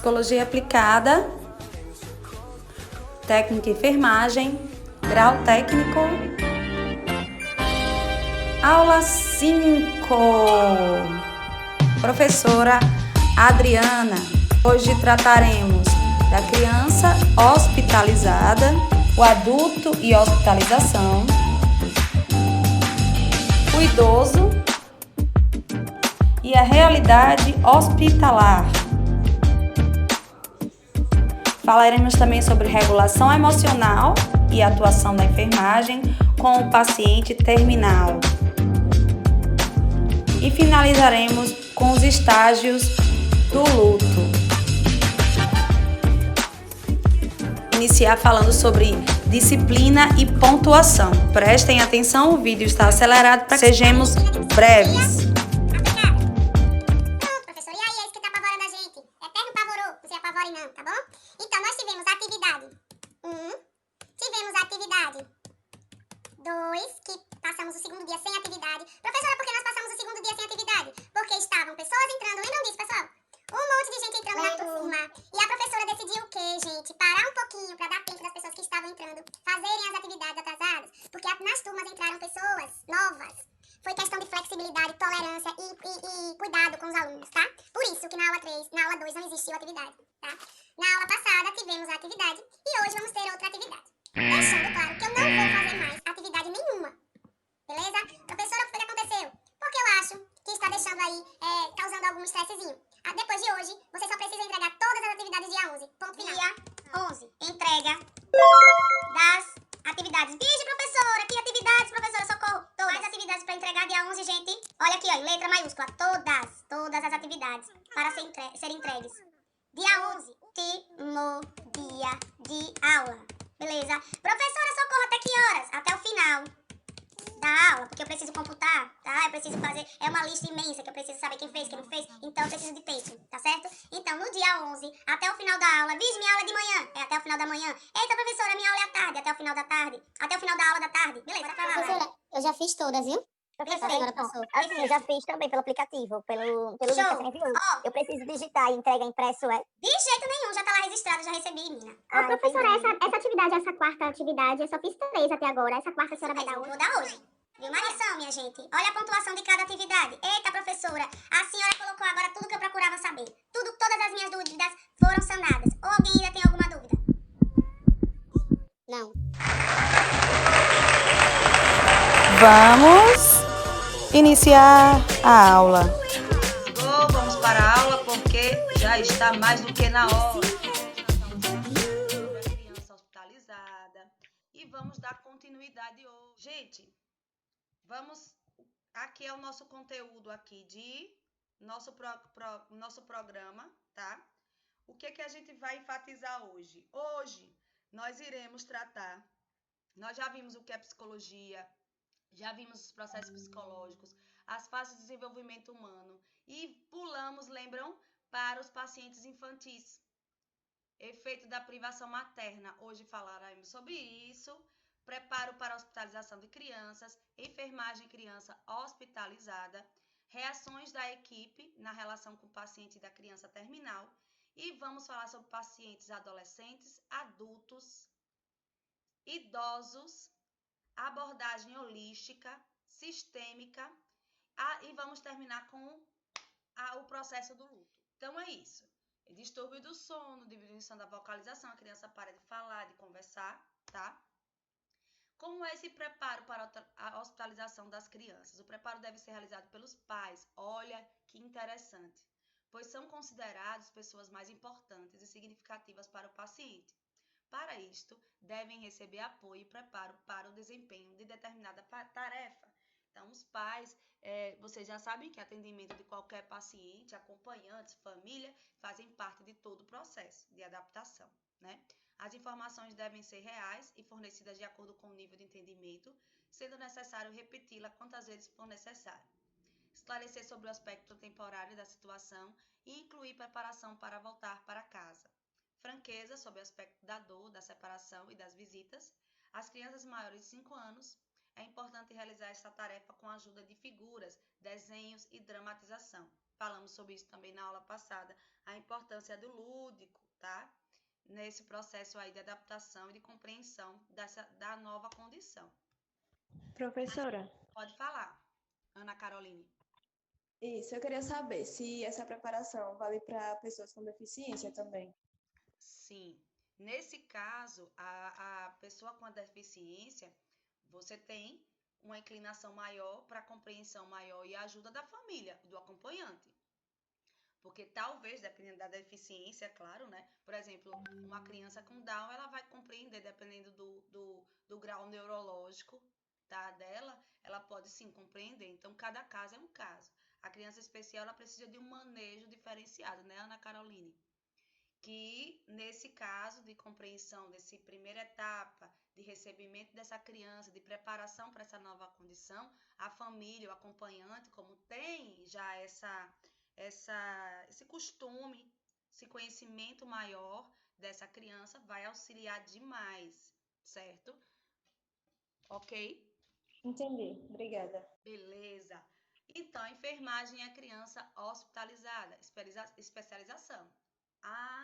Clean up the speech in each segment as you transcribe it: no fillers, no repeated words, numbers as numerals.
Psicologia Aplicada, Técnica em Enfermagem, Grau Técnico, Aula 5. Professora Adriana. Hoje trataremos da criança hospitalizada, o adulto e hospitalização, o idoso e a realidade hospitalar. Falaremos também sobre regulação emocional e atuação da enfermagem com o paciente terminal. E finalizaremos com os estágios do luto. Iniciar falando sobre disciplina e pontuação. Prestem atenção, o vídeo está acelerado para que sejamos breves. Não, tá bom? Então, nós tivemos atividade 1, tivemos atividade 2, que passamos o segundo dia sem atividade. Professora, por que nós passamos o segundo dia sem atividade? Porque estavam pessoas entrando, lembram disso, pessoal? Um monte de gente entrando na turma. E a professora decidiu o quê, gente? Parar um pouquinho para dar tempo das pessoas que estavam entrando fazerem as atividades atrasadas. Porque nas turmas entraram pessoas novas. Foi questão de flexibilidade, tolerância e cuidado com os alunos, tá? Por isso que na aula 3, na aula 2 não existiu atividade, tá? Na aula passada tivemos a atividade e hoje vamos ter outra atividade. Deixando claro que eu não vou fazer mais atividade nenhuma. Beleza? Professora, o que foi que aconteceu? Porque eu acho que está deixando aí, causando algum estressezinho. Depois de hoje, você só precisa entregar todas as atividades dia 11. Ponto final. Dia 11. Entrega das atividades. Vige, professora. Que atividades, professora? Socorro. Todas. Mais atividades para entregar dia 11, gente. Olha aqui, ó, em letra maiúscula. Todas as atividades para serem entregues. Dia 11, último dia de aula. Beleza? Professora, socorro, até que horas? Até o final da aula, porque eu preciso computar, tá? Eu preciso fazer, é uma lista imensa que eu preciso saber quem fez, quem não fez, então eu preciso de texto, tá certo? Então, no dia 11, até o final da aula, vige, minha aula é de manhã, é até o final da manhã. Eita, professora, minha aula é à tarde, até o final da tarde, até o final da aula da tarde. Beleza, Professora, eu já fiz todas, viu? Professora, Passou. Assim, eu já fiz também pelo aplicativo, pelo link que você me enviou. Eu preciso digitar e entrega impresso, é? De jeito nenhum, já tá lá registrado, já recebi, menina. Professora, essa atividade, essa quarta atividade, eu só fiz 3 até agora. Essa quarta a senhora vai dar hoje? Vou dar hoje. Viu, Mariação, minha gente? Olha a pontuação de cada atividade. Eita, professora, a senhora colocou agora tudo que eu procurava saber. Todas as minhas dúvidas foram sanadas. Ou alguém ainda tem alguma dúvida? Não. Vamos iniciar a aula. Vamos para a aula porque já está mais do que na hora. Criança hospitalizada e vamos dar continuidade hoje. Gente, aqui é o nosso conteúdo aqui de nosso programa, tá? O que a gente vai enfatizar hoje? Hoje nós iremos tratar, nós já vimos o que é psicologia, já vimos os processos psicológicos, as fases de desenvolvimento humano e pulamos, lembram, para os pacientes infantis. Efeito da privação materna. Hoje falaremos sobre isso. Preparo para a hospitalização de crianças, enfermagem criança hospitalizada, reações da equipe na relação com o paciente da criança terminal e vamos falar sobre pacientes adolescentes, adultos, idosos, abordagem holística, sistêmica e vamos terminar com o processo do luto. Então é isso. Distúrbio do sono, diminuição da vocalização, a criança para de falar, de conversar, tá? Como é esse preparo para a hospitalização das crianças? O preparo deve ser realizado pelos pais. Olha que interessante, pois são considerados pessoas mais importantes e significativas para o paciente. Para isto, devem receber apoio e preparo para o desempenho de determinada tarefa. Então, os pais, vocês já sabem que atendimento de qualquer paciente, acompanhantes, família, fazem parte de todo o processo de adaptação, né? As informações devem ser reais e fornecidas de acordo com o nível de entendimento, sendo necessário repeti-la quantas vezes for necessário. Esclarecer sobre o aspecto temporário da situação e incluir preparação para voltar para casa. Franqueza sobre o aspecto da dor, da separação e das visitas. As crianças maiores de 5 anos, é importante realizar essa tarefa com a ajuda de figuras, desenhos e dramatização. falamos sobre isso também na aula passada, a importância do lúdico, tá? Nesse processo aí de adaptação e de compreensão da nova condição. Professora, Pode falar, Ana Caroline. isso, eu queria saber se essa preparação vale para pessoas com deficiência também. Sim. Nesse caso, a pessoa com a deficiência, você tem uma inclinação maior para compreensão maior e ajuda da família, do acompanhante. Porque talvez, dependendo da deficiência, claro, né? Por exemplo, uma criança com Down, ela vai compreender, dependendo do grau neurológico, tá, dela, ela pode sim compreender. Então, cada caso é um caso. A criança especial, ela precisa de um manejo diferenciado, né, Ana Caroline? Que nesse caso de compreensão, dessa primeira etapa de recebimento dessa criança, de preparação para essa nova condição, a família, o acompanhante, como tem já esse costume, esse conhecimento maior dessa criança, vai auxiliar demais, certo? Ok? Entendi, obrigada. Beleza. Então, a enfermagem é criança hospitalizada, especialização.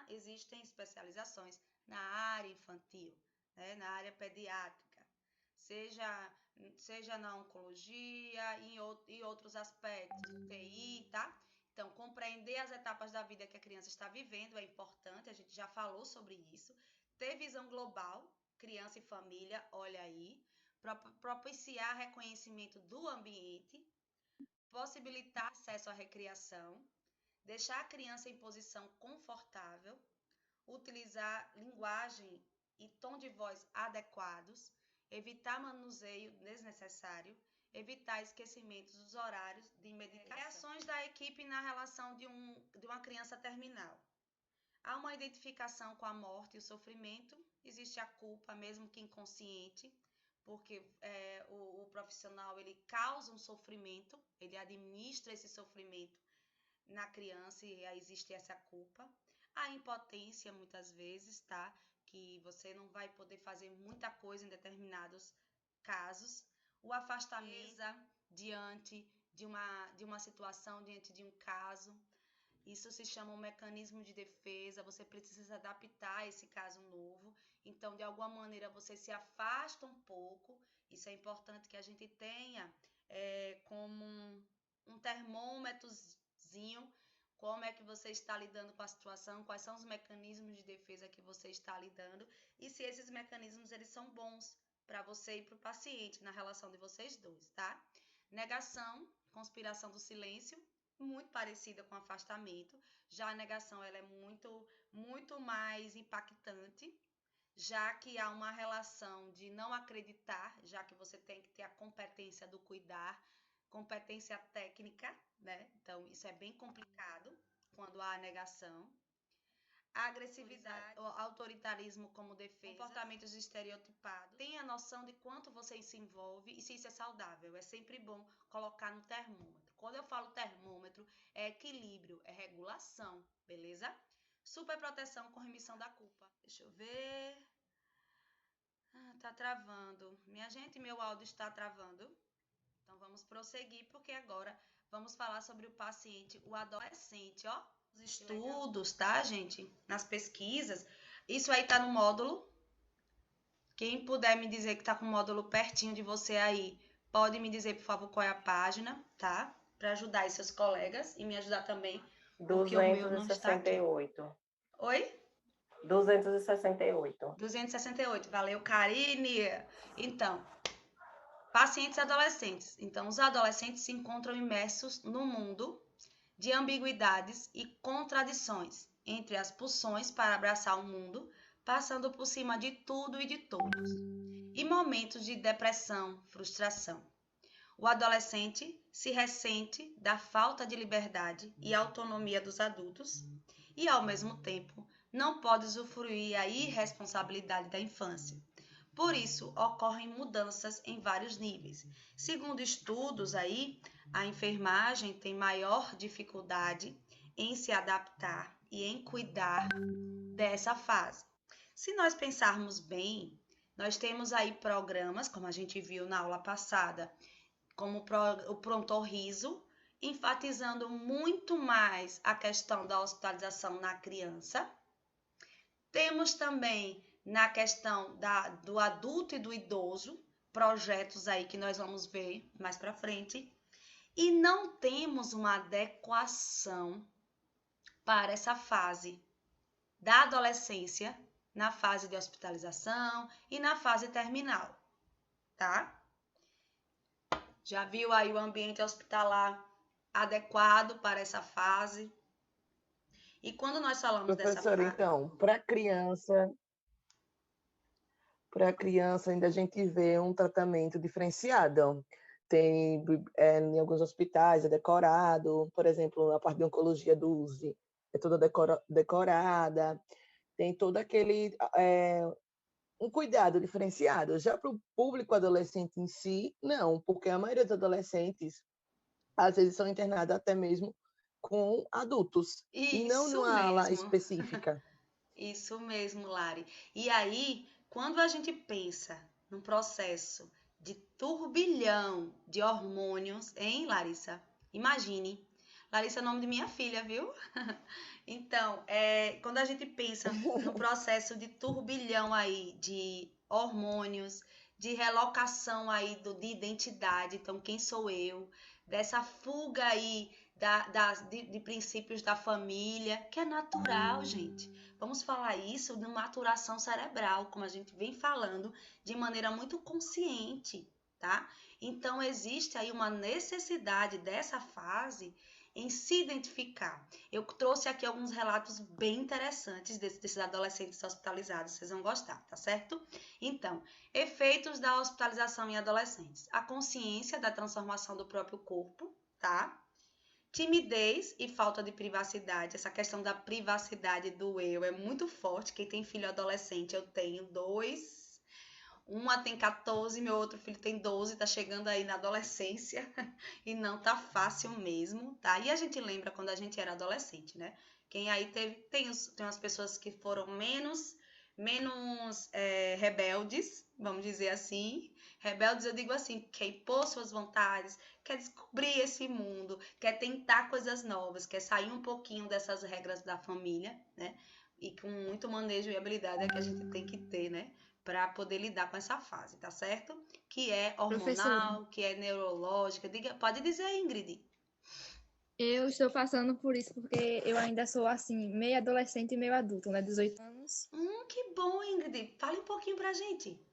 Existem especializações na área infantil, né, na área pediátrica, seja na oncologia e outros aspectos, UTI, tá? Então, compreender as etapas da vida que a criança está vivendo é importante, a gente já falou sobre isso. Ter visão global, criança e família, olha aí. Propiciar reconhecimento do ambiente, possibilitar acesso à recreação, deixar a criança em posição confortável, utilizar linguagem e tom de voz adequados, evitar manuseio desnecessário, evitar esquecimentos dos horários de medicação. Reações da equipe na relação de uma criança terminal. Há uma identificação com a morte e o sofrimento, existe a culpa, mesmo que inconsciente, porque o profissional ele causa um sofrimento, ele administra esse sofrimento na criança e aí existe essa culpa. A impotência, muitas vezes, tá? Que você não vai poder fazer muita coisa em determinados casos. O afastamento diante de uma situação, diante de um caso. Isso se chama um mecanismo de defesa, você precisa se adaptar a esse caso novo. Então, de alguma maneira, você se afasta um pouco. Isso é importante que a gente tenha como um termômetrozinho, como é que você está lidando com a situação, quais são os mecanismos de defesa que você está lidando e se esses mecanismos eles são bons para você e para o paciente, na relação de vocês dois, tá? Negação, conspiração do silêncio, muito parecida com afastamento. Já a negação ela é muito mais impactante, já que há uma relação de não acreditar, já que você tem que ter a competência do cuidar, competência técnica, né? Então, isso é bem complicado quando há negação. A agressividade, o autoritarismo como defesa, comportamentos estereotipados. Tenha noção de quanto você se envolve e se isso é saudável. É sempre bom colocar no termômetro. Quando eu falo termômetro, é equilíbrio, é regulação, beleza? Superproteção com remissão da culpa. Deixa eu ver. Tá travando. Minha gente, meu áudio está travando. Então, vamos prosseguir, porque agora vamos falar sobre o paciente, o adolescente, ó. Os estudos, tá, gente? Nas pesquisas. Isso aí tá no módulo. Quem puder me dizer que tá com o módulo pertinho de você aí, pode me dizer, por favor, qual é a página, tá? Para ajudar os seus colegas e me ajudar também, porque o meu não está aqui. 268. Oi? 268. 268. Valeu, Karine. Então, pacientes adolescentes. Então, os adolescentes se encontram imersos no mundo de ambiguidades e contradições entre as pulsões para abraçar o mundo, passando por cima de tudo e de todos, e momentos de depressão, frustração. O adolescente se ressente da falta de liberdade e autonomia dos adultos e, ao mesmo tempo, não pode usufruir a irresponsabilidade da infância. Por isso, ocorrem mudanças em vários níveis. Segundo estudos aí, a enfermagem tem maior dificuldade em se adaptar e em cuidar dessa fase. Se nós pensarmos bem, nós temos aí programas, como a gente viu na aula passada, como o Pronto Riso, enfatizando muito mais a questão da hospitalização na criança. Temos também na questão do adulto e do idoso, projetos aí que nós vamos ver mais para frente. E não temos uma adequação para essa fase da adolescência, na fase de hospitalização e na fase terminal, tá? Já viu aí o ambiente hospitalar adequado para essa fase? E quando nós falamos dessa Professora, fase... então, para criança ainda a gente vê um tratamento diferenciado. Tem, em alguns hospitais, é decorado, por exemplo, a parte de oncologia do USE é toda decorada, tem todo aquele um cuidado diferenciado. Já para o público adolescente em si, não, porque a maioria dos adolescentes, às vezes, são internados até mesmo com adultos, e não Isso numa ala mesmo. específica. Isso mesmo, Lari. E aí, quando a gente pensa num processo de turbilhão de hormônios, hein, Larissa? Imagine. Larissa é o nome de minha filha, viu? Então, quando a gente pensa no processo de turbilhão aí de hormônios, de relocação aí de identidade, então quem sou eu, dessa fuga aí de princípios da família, que é natural, gente. Vamos falar isso de maturação cerebral, como a gente vem falando, de maneira muito consciente, tá? Então, existe aí uma necessidade dessa fase em se identificar. Eu trouxe aqui alguns relatos bem interessantes desses adolescentes hospitalizados, vocês vão gostar, tá certo? Então, efeitos da hospitalização em adolescentes. A consciência da transformação do próprio corpo, tá? Timidez e falta de privacidade. Essa questão da privacidade do eu é muito forte. Quem tem filho adolescente, eu tenho 2. Uma tem 14, meu outro filho tem 12, tá chegando aí na adolescência e não tá fácil mesmo, tá? E a gente lembra quando a gente era adolescente, né? Quem aí tem umas pessoas que foram menos rebeldes, vamos dizer assim. Rebeldes, eu digo assim, quer impor suas vontades, quer descobrir esse mundo, quer tentar coisas novas, quer sair um pouquinho dessas regras da família, né? E com muito manejo e habilidade é que a gente tem que ter, né? Para poder lidar com essa fase, tá certo? Que é hormonal, que é neurológica. Pode dizer, Ingrid. Eu estou passando por isso porque eu ainda sou assim, meio adolescente e meio adulto, né? 18 anos. Que bom, Ingrid. Fale um pouquinho pra gente.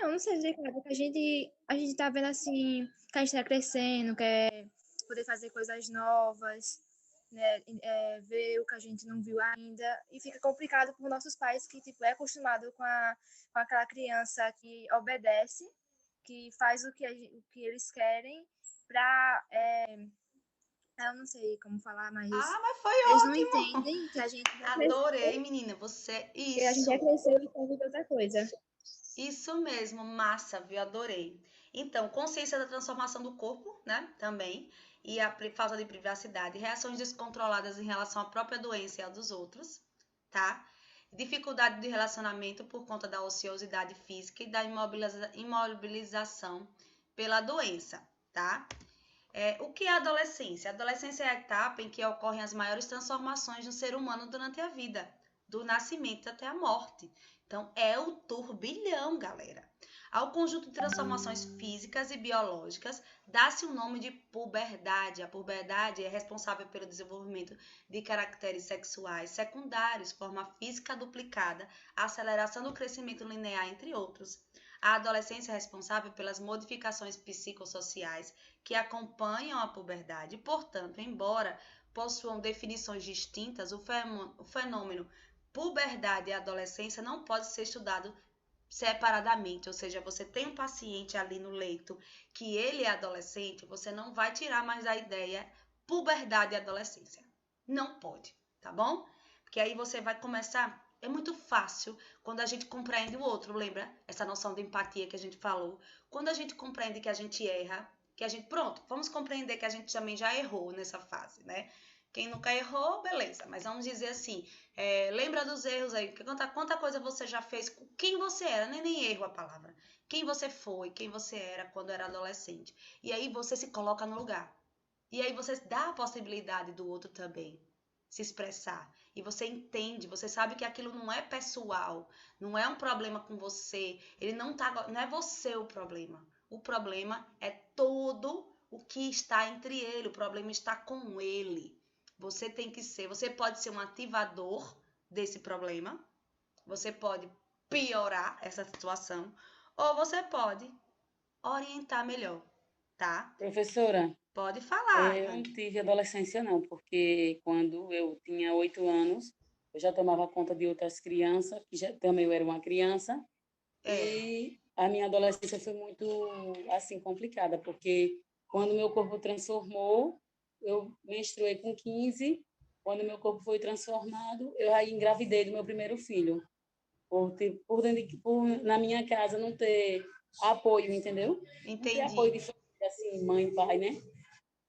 Eu não sei dizer, cara, porque a gente tá vendo assim, que a gente tá crescendo, quer poder fazer coisas novas, né? Ver o que a gente não viu ainda. E fica complicado para os nossos pais que, tipo, é acostumado com aquela criança que obedece, que faz o que eles querem pra... eu não sei como falar, mas mas foi eles ótimo. não entendem que a gente já Adorei, cresceu, menina. Você... que a gente Isso. já cresceu e quer viver outra coisa. Isso mesmo, massa, viu? Adorei. Então, consciência da transformação do corpo, né? Também. E a falta de privacidade. Reações descontroladas em relação à própria doença e à dos outros, tá? Dificuldade de relacionamento por conta da ociosidade física e da imobilização pela doença, tá? O que é a adolescência? A adolescência é a etapa em que ocorrem as maiores transformações no ser humano durante a vida, do nascimento até a morte. Então, é o turbilhão, galera. Ao conjunto de transformações físicas e biológicas, dá-se o nome de puberdade. A puberdade é responsável pelo desenvolvimento de caracteres sexuais secundários, forma física duplicada, aceleração do crescimento linear, entre outros. A adolescência é responsável pelas modificações psicossociais que acompanham a puberdade. Portanto, embora possuam definições distintas, o fenômeno puberdade e adolescência não pode ser estudado separadamente, ou seja, você tem um paciente ali no leito que ele é adolescente, você não vai tirar mais da ideia puberdade e adolescência. Não pode, tá bom? Porque aí você vai começar... É muito fácil quando a gente compreende o outro, lembra? Essa noção de empatia que a gente falou. Quando a gente compreende que a gente erra, que a gente... Pronto, vamos compreender que a gente também já errou nessa fase, né? Quem nunca errou, beleza. Mas vamos dizer assim, lembra dos erros aí. Quanta coisa você já fez, quem você era, nem erro a palavra. Quem você foi, quem você era quando era adolescente. E aí você se coloca no lugar. E aí você dá a possibilidade do outro também se expressar. E você entende, você sabe que aquilo não é pessoal, não é um problema com você, não é você o problema. O problema é todo o que está entre ele, o problema está com ele. Você pode ser um ativador desse problema, você pode piorar essa situação, ou você pode orientar melhor, tá? Professora, Pode falar, eu não Ivani. tive adolescência não, porque quando eu tinha 8 anos, eu já tomava conta de outras crianças, que também eu era uma criança, e a minha adolescência foi muito, assim, complicada, porque quando meu corpo transformou, eu menstruei com 15, quando meu corpo foi transformado, eu aí engravidei do meu primeiro filho, na minha casa não ter apoio, entendeu? Não ter apoio de Entendi. família, assim, mãe e pai, né?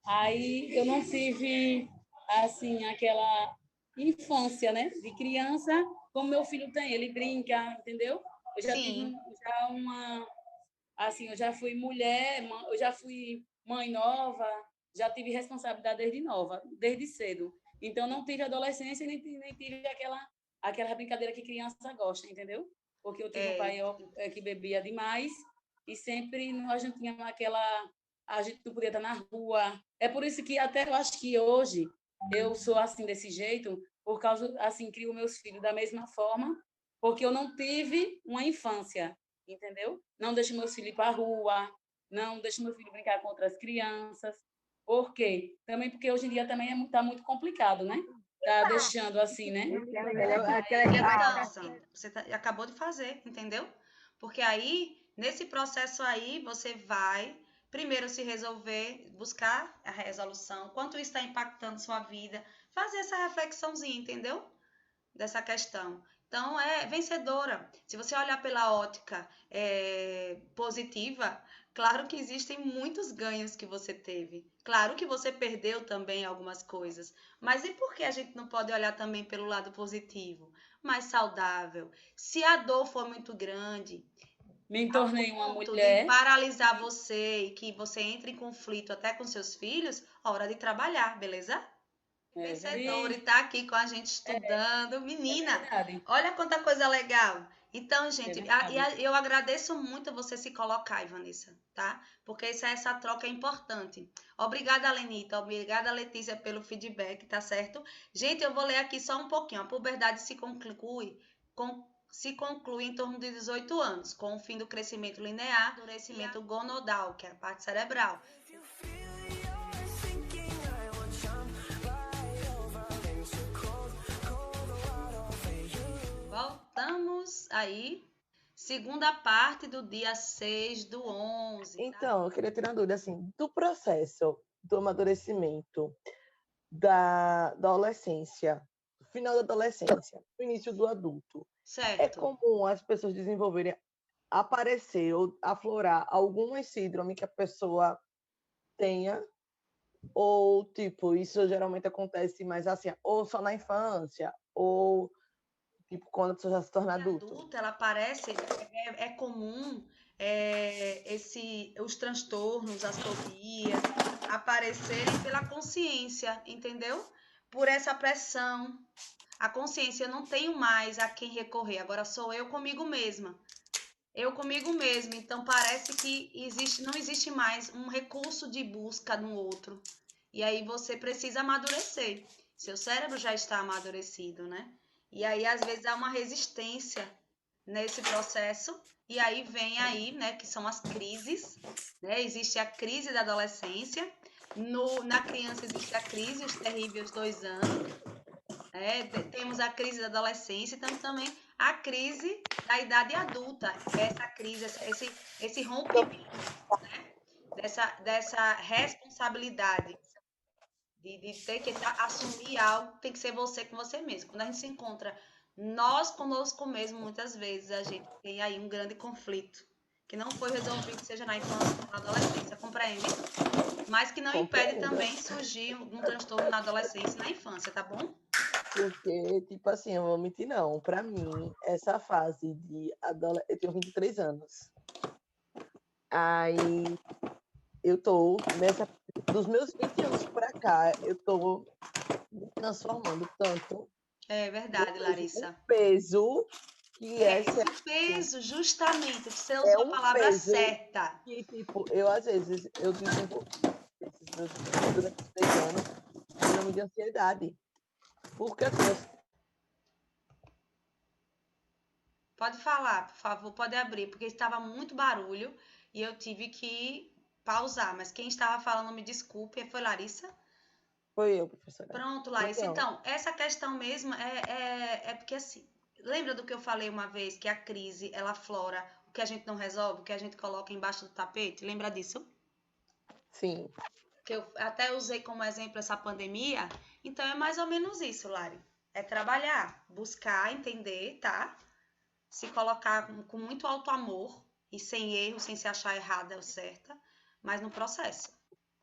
Aí eu não tive, assim, aquela infância, né? De criança, como meu filho tem, ele brinca, entendeu? Eu já tive Sim, assim, eu já fui mulher, eu já fui mãe nova, já tive responsabilidade desde nova, desde cedo. Então, não tive adolescência e nem tive aquela brincadeira que criança gosta, entendeu? Porque eu tive um pai que bebia demais e sempre a gente tinha a gente não podia estar na rua. É por isso que até eu acho que hoje eu sou assim desse jeito, por causa assim crio meus filhos da mesma forma, porque eu não tive uma infância, entendeu? Não deixo meus filhos ir para a rua, não deixo meu filho brincar com outras crianças. Por quê? Também porque hoje em dia também está muito complicado, né? Tá deixando assim, né? mudança. Você acabou de fazer, entendeu? Porque aí, nesse processo aí, você vai primeiro se resolver, buscar a resolução, quanto isso está impactando sua vida, fazer essa reflexãozinha, entendeu? Dessa questão. Então, é vencedora. Se você olhar pela ótica positiva, claro que existem muitos ganhos que você teve. Claro que você perdeu também algumas coisas. Mas e por que a gente não pode olhar também pelo lado positivo? Mais saudável. Se a dor for muito grande, Me a tornei uma ponto de mulher. paralisar você e que você entre em conflito até com seus filhos, hora de trabalhar, beleza? Vencedora e tá aqui com a gente estudando. Menina, Verdade. olha quanta coisa legal. Então, É gente, verdade. eu agradeço muito você se colocar, Vanessa, tá? Porque essa troca é importante. Obrigada, Lenita. Obrigada, Letícia, pelo feedback, tá certo? Gente, eu vou ler aqui só um pouquinho. A puberdade se conclui em torno de 18 anos, com o fim do crescimento linear, do crescimento gonodal, que é a parte cerebral. Voltamos aí, segunda parte do dia 6/11. Então, eu queria tirar uma dúvida, assim, do processo do amadurecimento da adolescência, do final da adolescência, do início do adulto, é Certo. comum as pessoas desenvolverem, aparecer ou aflorar alguma síndrome que a pessoa tenha, ou, tipo, isso geralmente acontece mais assim, ou só na infância, ou, tipo, quando a pessoa já se torna adulto. Adulta, ela aparece, é comum os transtornos, as fobias aparecerem pela consciência, entendeu? Por essa pressão. A consciência, eu não tenho mais a quem recorrer, agora sou eu comigo mesma. Eu comigo mesma, então parece que não existe mais um recurso de busca no outro. E aí você precisa amadurecer. Seu cérebro já está amadurecido, né? E aí às vezes há uma resistência nesse processo, e aí vem aí, né, que são as crises, né? Existe a crise da adolescência, na criança existe a crise, os terríveis 2 anos, temos a crise da adolescência, então também a crise da idade adulta, essa crise, esse rompimento, né? Dessa responsabilidade de ter que assumir algo, tem que ser você com você mesmo. Quando a gente se encontra nós conosco mesmo, muitas vezes a gente tem aí um grande conflito que não foi resolvido, seja na infância ou na adolescência, compreende? mas que não impede Compreendo. também surgir um transtorno na adolescência e na infância, tá bom? Porque, tipo assim, eu não vou mentir, não. Pra mim, essa fase de adolescência. Eu tenho 23 anos. Aí eu tô nessa. Dos meus 20 anos pra cá, eu tô me transformando tanto. É Eu verdade, vejo um Larissa. peso que é Esse certo. peso, justamente, você É usou a um palavra peso certa. que, tipo, eu às vezes eu desenvolvo durante os 3 anos síndrome de ansiedade. Porque assim, Pode falar, por favor, pode abrir, porque estava muito barulho e eu tive que pausar. Mas quem estava falando, me desculpe, foi Larissa? foi eu, professora. Pronto, Larissa. Então, Então, essa questão mesmo é porque assim, lembra do que eu falei uma vez, que a crise, ela aflora o que a gente não resolve, o que a gente coloca embaixo do tapete? Lembra disso? sim. Que eu até usei como exemplo essa pandemia. Então, é mais ou menos isso, Lari. É trabalhar, buscar, entender, tá? Se colocar com muito alto amor e sem erro, sem se achar errada ou certa, mas no processo,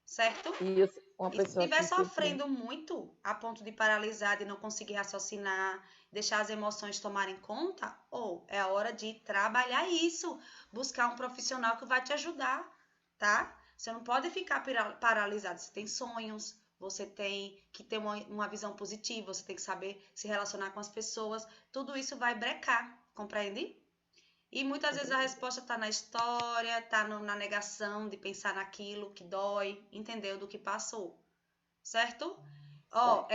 certo? E eu, uma E se pessoa estiver que sempre. sofrendo muito a ponto de paralisar, de não conseguir raciocinar, deixar as emoções tomarem conta, ou é a hora de trabalhar isso, buscar um profissional que vai te ajudar, tá? Você não pode ficar paralisado. Você tem sonhos, você tem que ter uma visão positiva, você tem que saber se relacionar com as pessoas. Tudo isso vai brecar, compreende? E muitas vezes a resposta está na história, está na negação de pensar naquilo que dói, entendeu? Do que passou, certo? Ó,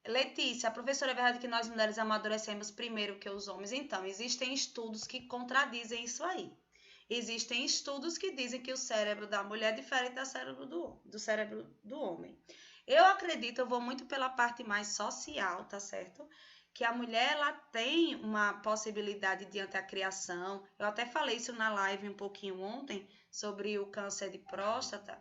Letícia, a professora, é verdade que nós mulheres amadurecemos primeiro que os homens? Então, existem estudos que contradizem isso aí. Existem estudos que dizem que o cérebro da mulher é diferente do cérebro do homem. Eu acredito, eu vou muito pela parte mais social, tá certo? Que a mulher, ela tem uma possibilidade diante da criação. Eu até falei isso na live um pouquinho ontem, sobre o câncer de próstata,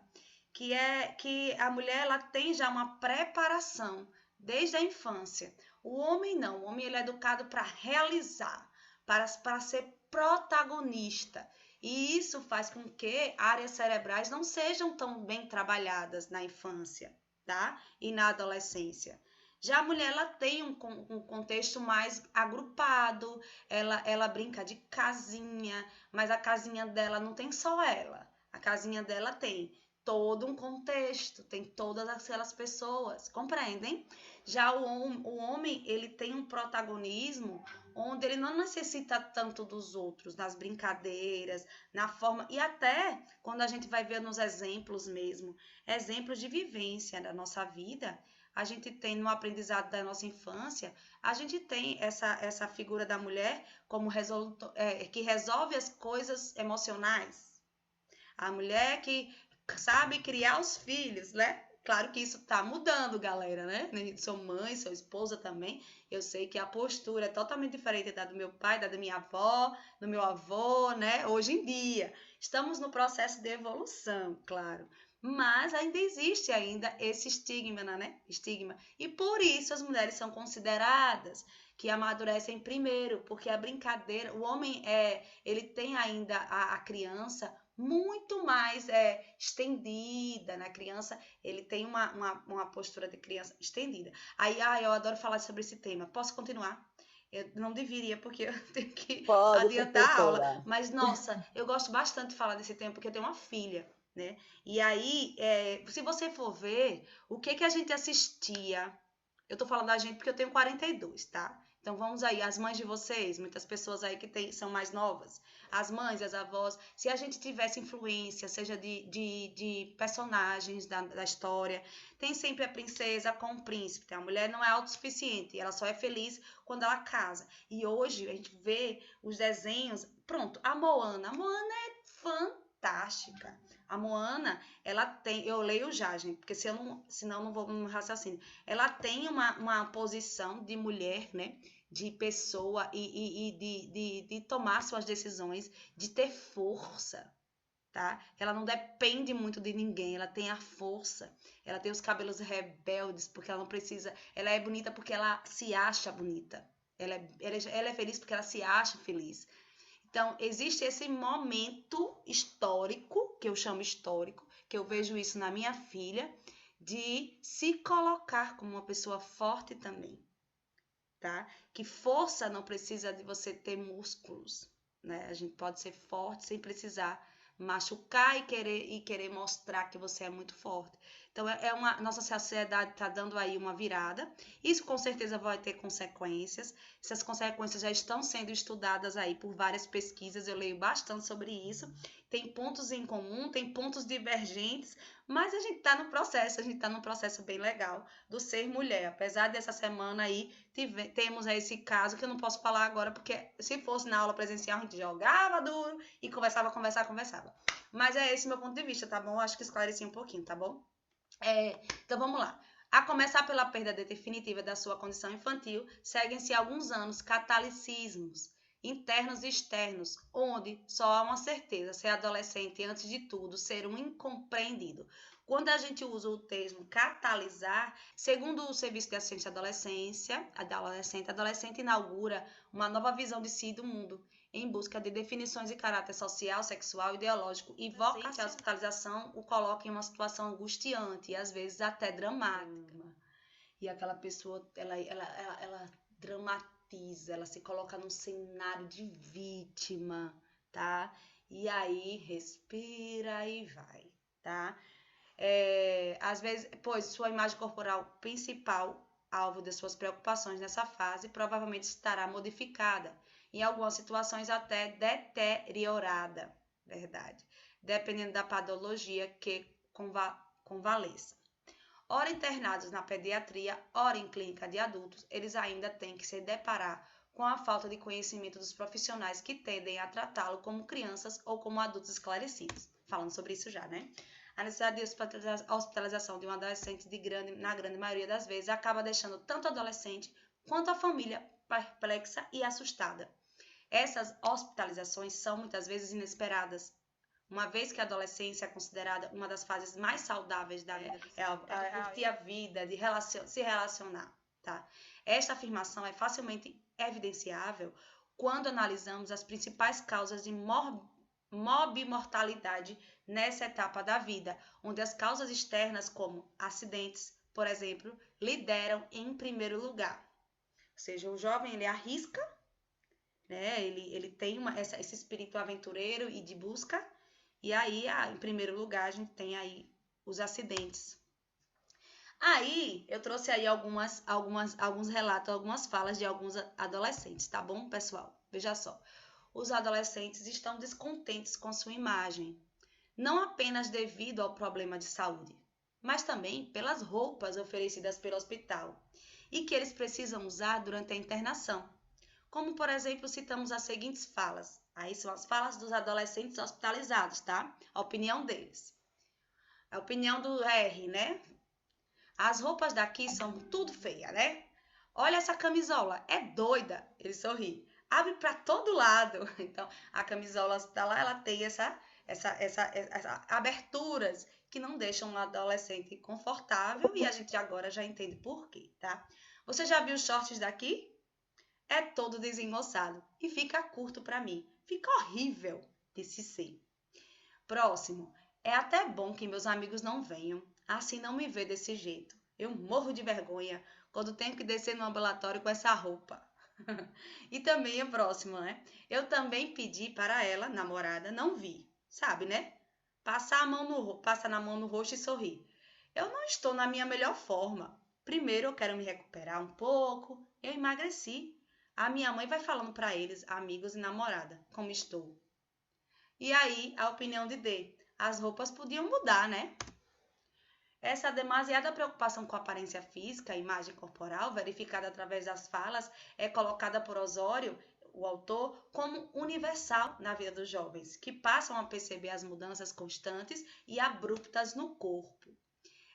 que é que a mulher, ela tem já uma preparação desde a infância. O homem não, o homem ele é educado para realizar, para ser protagonista. E isso faz com que áreas cerebrais não sejam tão bem trabalhadas na infância, tá? E na adolescência. Já a mulher, ela tem um contexto mais agrupado, ela brinca de casinha, mas a casinha dela não tem só ela. A casinha dela tem todo um contexto, tem todas aquelas pessoas, compreendem? Já o homem, ele tem um protagonismo onde ele não necessita tanto dos outros, nas brincadeiras, na forma, e até quando a gente vai ver nos exemplos mesmo, exemplos de vivência da nossa vida, a gente tem no aprendizado da nossa infância, a gente tem essa figura da mulher como que resolve as coisas emocionais. A mulher que sabe criar os filhos, né? Claro que isso tá mudando, galera, né? Sou mãe, sou esposa também. Eu sei que a postura é totalmente diferente da do meu pai, da minha avó, do meu avô, né? Hoje em dia. Estamos no processo de evolução, claro. Mas ainda existe ainda esse estigma, né? Estigma. E por isso as mulheres são consideradas que amadurecem primeiro, porque a brincadeira, o homem ele tem ainda a criança muito mais estendida na criança, ele tem uma postura de criança estendida. Aí, eu adoro falar sobre esse tema. Posso continuar? Eu não deveria, porque eu tenho que Pode, adiantar a aula. professora. Mas, nossa, eu gosto bastante de falar desse tema, porque eu tenho uma filha, né? E aí, se você for ver, o que a gente assistia... Eu tô falando da gente porque eu tenho 42, tá? Então vamos aí, as mães de vocês, muitas pessoas aí que são mais novas, as mães, as avós, se a gente tivesse influência, seja de personagens da história, tem sempre a princesa com o príncipe, tá? A mulher não é autossuficiente, ela só é feliz quando ela casa. E hoje a gente vê os desenhos, pronto, a Moana é fantástica. A Moana, ela tem, eu leio já, gente, porque senão eu não vou no raciocínio. Ela tem uma posição de mulher, né? De pessoa e de tomar suas decisões, de ter força, tá? Ela não depende muito de ninguém, ela tem a força. Ela tem os cabelos rebeldes, porque ela não precisa. Ela é bonita porque ela se acha bonita. Ela é feliz porque ela se acha feliz. Então, existe esse momento histórico, que eu chamo histórico, que eu vejo isso na minha filha, de se colocar como uma pessoa forte também, tá? Que força não precisa de você ter músculos, né? A gente pode ser forte sem precisar machucar e querer mostrar que você é muito forte. Então, nossa sociedade está dando aí uma virada. Isso com certeza vai ter consequências. Essas consequências já estão sendo estudadas aí por várias pesquisas. Eu leio bastante sobre isso. Tem pontos em comum, tem pontos divergentes, mas a gente está no processo. A gente está num processo bem legal do ser mulher. Apesar dessa semana aí, temos aí esse caso que eu não posso falar agora, porque se fosse na aula presencial, a gente jogava duro e conversava. Mas é esse meu ponto de vista, tá bom? Acho que esclareci um pouquinho, tá bom? Então vamos lá. A começar pela perda definitiva da sua condição infantil, seguem-se alguns anos catalicismos internos e externos, onde só há uma certeza: ser adolescente, antes de tudo, ser um incompreendido. Quando a gente usa o termo catalisar, segundo o Serviço de Assistência à Adolescência, a adolescente inaugura uma nova visão de si e do mundo, em busca de definições de caráter social, sexual, ideológico e vocacional. A hospitalização o coloca em uma situação angustiante e às vezes até dramática. E aquela pessoa, ela dramatiza, ela se coloca num cenário de vítima, tá? E aí, respira e vai, tá? Às vezes, pois sua imagem corporal principal, alvo de suas preocupações nessa fase, provavelmente estará modificada, em algumas situações até deteriorada, verdade, dependendo da patologia que convaleça. Ora internados na pediatria, ora em clínica de adultos, eles ainda têm que se deparar com a falta de conhecimento dos profissionais que tendem a tratá-lo como crianças ou como adultos esclarecidos. Falando sobre isso já, né? A necessidade de hospitalização de um adolescente, na grande maioria das vezes, acaba deixando tanto o adolescente quanto a família perplexa e assustada. Essas hospitalizações são muitas vezes inesperadas, uma vez que a adolescência é considerada uma das fases mais saudáveis da vida, de curtir a vida, de se relacionar, tá? Esta afirmação é facilmente evidenciável quando analisamos as principais causas de morbimortalidade nessa etapa da vida, onde as causas externas, como acidentes, por exemplo, lideram em primeiro lugar. Ou seja, o jovem, ele arrisca, né? Ele tem esse espírito aventureiro e de busca, e aí, em primeiro lugar, a gente tem aí os acidentes. Aí, eu trouxe aí alguns relatos, algumas falas de alguns adolescentes, tá bom, pessoal? Veja só. Os adolescentes estão descontentes com sua imagem, não apenas devido ao problema de saúde, mas também pelas roupas oferecidas pelo hospital e que eles precisam usar durante a internação. Como, por exemplo, citamos as seguintes falas. Aí são as falas dos adolescentes hospitalizados, tá? A opinião deles. A opinião do R, né? As roupas daqui são tudo feia, né? Olha essa camisola, é doida. Ele sorri. Abre para todo lado. Então, a camisola hospitalar, ela tem essa aberturas que não deixam um adolescente confortável, e a gente agora já entende por quê, tá? Você já viu os shorts daqui? É todo desengonçado e fica curto para mim. Fica horrível, disse C. Próximo. É até bom que meus amigos não venham, assim não me vê desse jeito. Eu morro de vergonha quando tenho que descer no ambulatório com essa roupa. E também o próximo, né? Eu também pedi para ela, namorada, não vir, sabe, né? Passa na mão no rosto e sorrir. Eu não estou na minha melhor forma. Primeiro eu quero me recuperar um pouco. Eu emagreci. A minha mãe vai falando para eles, amigos e namorada, como estou. E aí, a opinião de D. As roupas podiam mudar, né? Essa demasiada preocupação com a aparência física, a imagem corporal, verificada através das falas, é colocada por Osório, o autor, como universal na vida dos jovens, que passam a perceber as mudanças constantes e abruptas no corpo.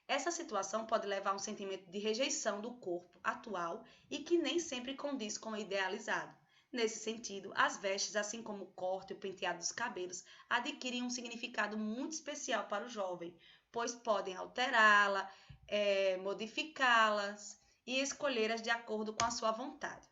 Essa situação pode levar a um sentimento de rejeição do corpo atual e que nem sempre condiz com o idealizado. Nesse sentido, as vestes, assim como o corte e o penteado dos cabelos, adquirem um significado muito especial para o jovem, pois podem alterá-la, modificá-las e escolhê-las de acordo com a sua vontade.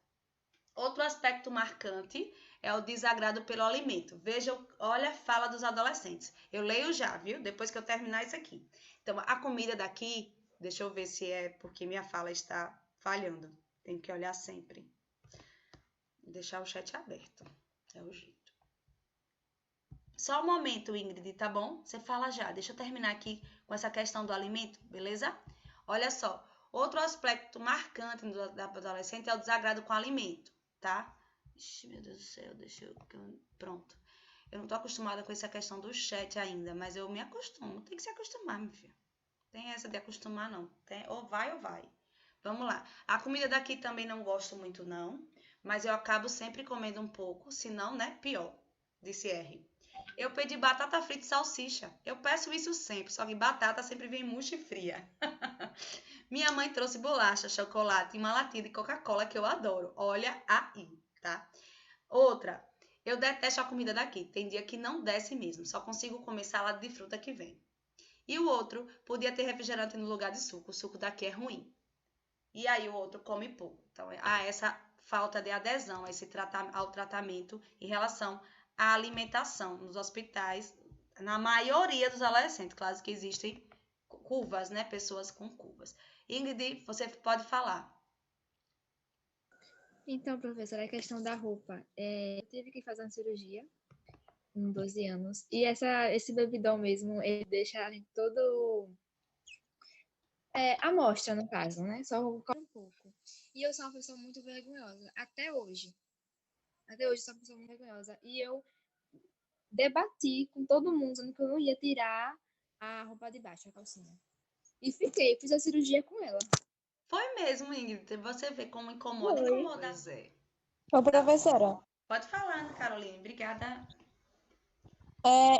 Outro aspecto marcante é o desagrado pelo alimento. Veja, olha a fala dos adolescentes. Eu leio já, viu? Depois que eu terminar isso aqui. Então, a comida daqui, deixa eu ver se é porque minha fala está falhando. Tem que olhar sempre. Deixar o chat aberto. É o jeito. Só um momento, Ingrid, tá bom? Você fala já. Deixa eu terminar aqui com essa questão do alimento, beleza? Olha só. Outro aspecto marcante da adolescente é o desagrado com o alimento, tá? Ixi, meu Deus do céu, deixa eu... Pronto. Eu não tô acostumada com essa questão do chat ainda, mas eu me acostumo. Tem que se acostumar, meu filho. Tem essa de acostumar, não. Ou vai ou vai. Vamos lá. A comida daqui também não gosto muito, não. Mas eu acabo sempre comendo um pouco, senão, né, pior. Disse R. Eu pedi batata frita e salsicha. Eu peço isso sempre, só que batata sempre vem murcha e fria. Minha mãe trouxe bolacha, chocolate e uma latinha de Coca-Cola que eu adoro. Olha aí, tá? Outra, eu detesto a comida daqui. Tem dia que não desce mesmo. Só consigo comer salada de fruta que vem. E o outro, podia ter refrigerante no lugar de suco. O suco daqui é ruim. E aí o outro come pouco. Então, há essa falta de adesão ao tratamento em relação à alimentação nos hospitais. Na maioria dos adolescentes, claro que existem curvas, né? Pessoas com curvas. Ingrid, você pode falar. Então, professora, a questão da roupa. Eu tive que fazer uma cirurgia com 12 anos. E esse bebidão mesmo, ele deixa a gente todo... a mostra, no caso, né? Só colocar um pouco. E eu sou uma pessoa muito vergonhosa. Até hoje. Até hoje eu sou uma pessoa muito vergonhosa. E eu debati com todo mundo, dizendo que eu não ia tirar a roupa de baixo, a calcinha. E fiz a cirurgia com ela. Foi mesmo, Ingrid. Você vê como incomoda. Foi. Pois é. Ô, professora, Pode falar, Caroline. Obrigada.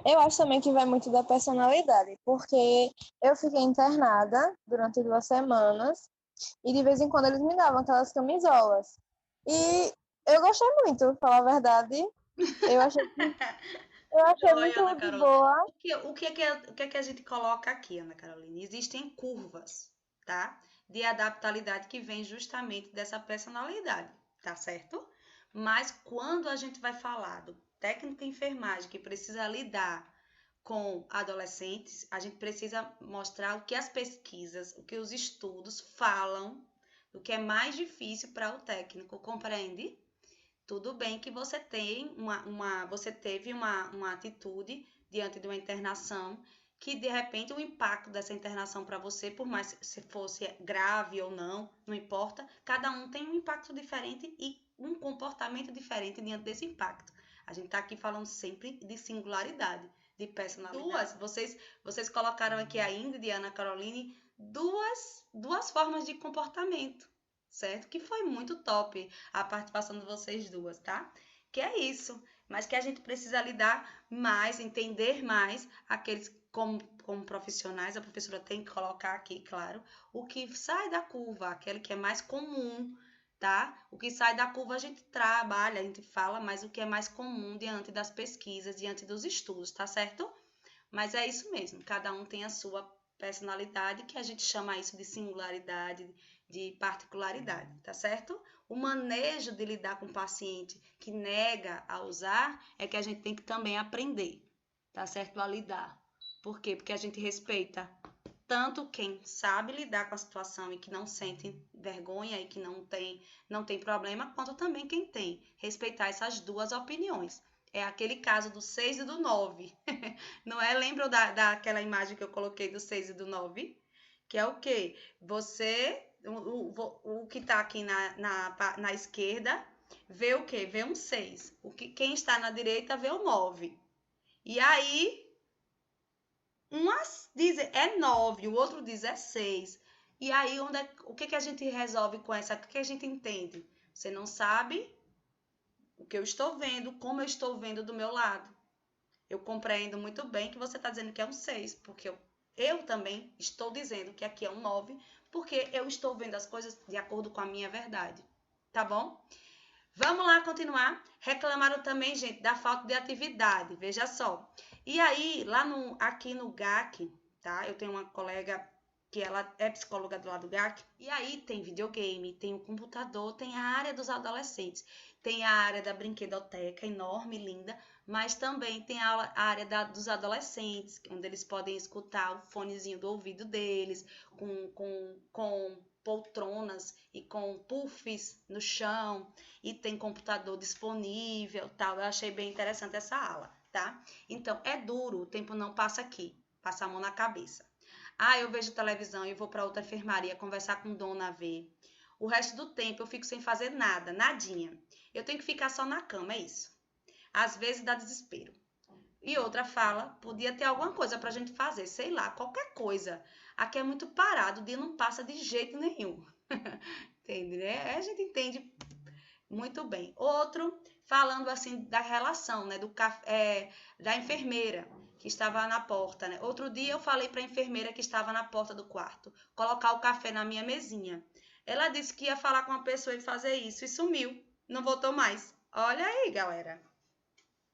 eu acho também que vai muito da personalidade, porque eu fiquei internada durante 2 semanas e de vez em quando eles me davam aquelas camisolas. E eu gostei muito, falar a verdade. Eu achei Oi, muito Ana de Carolina. boa. O que é que a gente coloca aqui, Ana Carolina? Existem curvas, tá? De adaptabilidade que vem justamente dessa personalidade, tá certo? Mas quando a gente vai falar do técnico de enfermagem que precisa lidar com adolescentes, a gente precisa mostrar o que as pesquisas, o que os estudos falam, o que é mais difícil para o técnico, compreende? Tudo bem que você tem você teve uma atitude diante de uma internação que, de repente, o impacto dessa internação para você, por mais que se fosse grave ou não importa, cada um tem um impacto diferente e um comportamento diferente diante desse impacto. A gente está aqui falando sempre de singularidade, de personalidade. Vocês colocaram aqui a Ingrid e a Ana Caroline duas formas de comportamento, certo? Que foi muito top a participação de vocês duas, tá? Que é isso, mas que a gente precisa lidar mais, entender mais aqueles como profissionais, a professora tem que colocar aqui, claro, o que sai da curva, aquele que é mais comum, tá? O que sai da curva a gente trabalha, a gente fala, mas o que é mais comum diante das pesquisas, diante dos estudos, tá certo? Mas é isso mesmo, cada um tem a sua personalidade, que a gente chama isso de singularidade, de particularidade, tá certo? O manejo de lidar com o paciente que nega a usar é que a gente tem que também aprender, tá certo? A lidar. Por quê? Porque a gente respeita tanto quem sabe lidar com a situação e que não sente vergonha e que não tem problema, quanto também quem tem. Respeitar essas duas opiniões. É aquele caso do 6 e do 9. Não é? Lembram daquela imagem que eu coloquei do 6 e do 9? Que é o quê? Você, o que está aqui na esquerda, vê o quê? Vê um 6. Quem está na direita vê o 9. E aí, diz é 9, o outro diz é 6. E aí, o que a gente resolve com essa? O que a gente entende? Você não sabe o que eu estou vendo, como eu estou vendo do meu lado. Eu compreendo muito bem que você está dizendo que é um 6, porque eu também estou dizendo que aqui é um 9, porque eu estou vendo as coisas de acordo com a minha verdade. Tá bom? Vamos lá continuar. Reclamaram também, gente, da falta de atividade. Veja só. E aí, aqui no GAC, tá? Eu tenho uma colega que ela é psicóloga do lado do GAC. E aí tem videogame, tem o computador, tem a área dos adolescentes. Tem a área da brinquedoteca, enorme, linda, mas também tem a área dos adolescentes, onde eles podem escutar o fonezinho do ouvido deles, com poltronas e com puffs no chão, e tem computador disponível, tal. Eu achei bem interessante essa aula, tá? Então, é duro, o tempo não passa aqui, passa a mão na cabeça. Eu vejo televisão e vou para outra enfermaria conversar com Dona V. O resto do tempo eu fico sem fazer nada, nadinha. Eu tenho que ficar só na cama, é isso. Às vezes dá desespero. E outra fala, podia ter alguma coisa pra gente fazer, sei lá, qualquer coisa. Aqui é muito parado, o dia não passa de jeito nenhum. Entende, né? A gente entende muito bem. Outro, falando assim da relação, né, da enfermeira que estava na porta, né? Outro dia eu falei para a enfermeira que estava na porta do quarto, colocar o café na minha mesinha. Ela disse que ia falar com uma pessoa e fazer isso e sumiu. Não voltou mais. Olha aí, galera.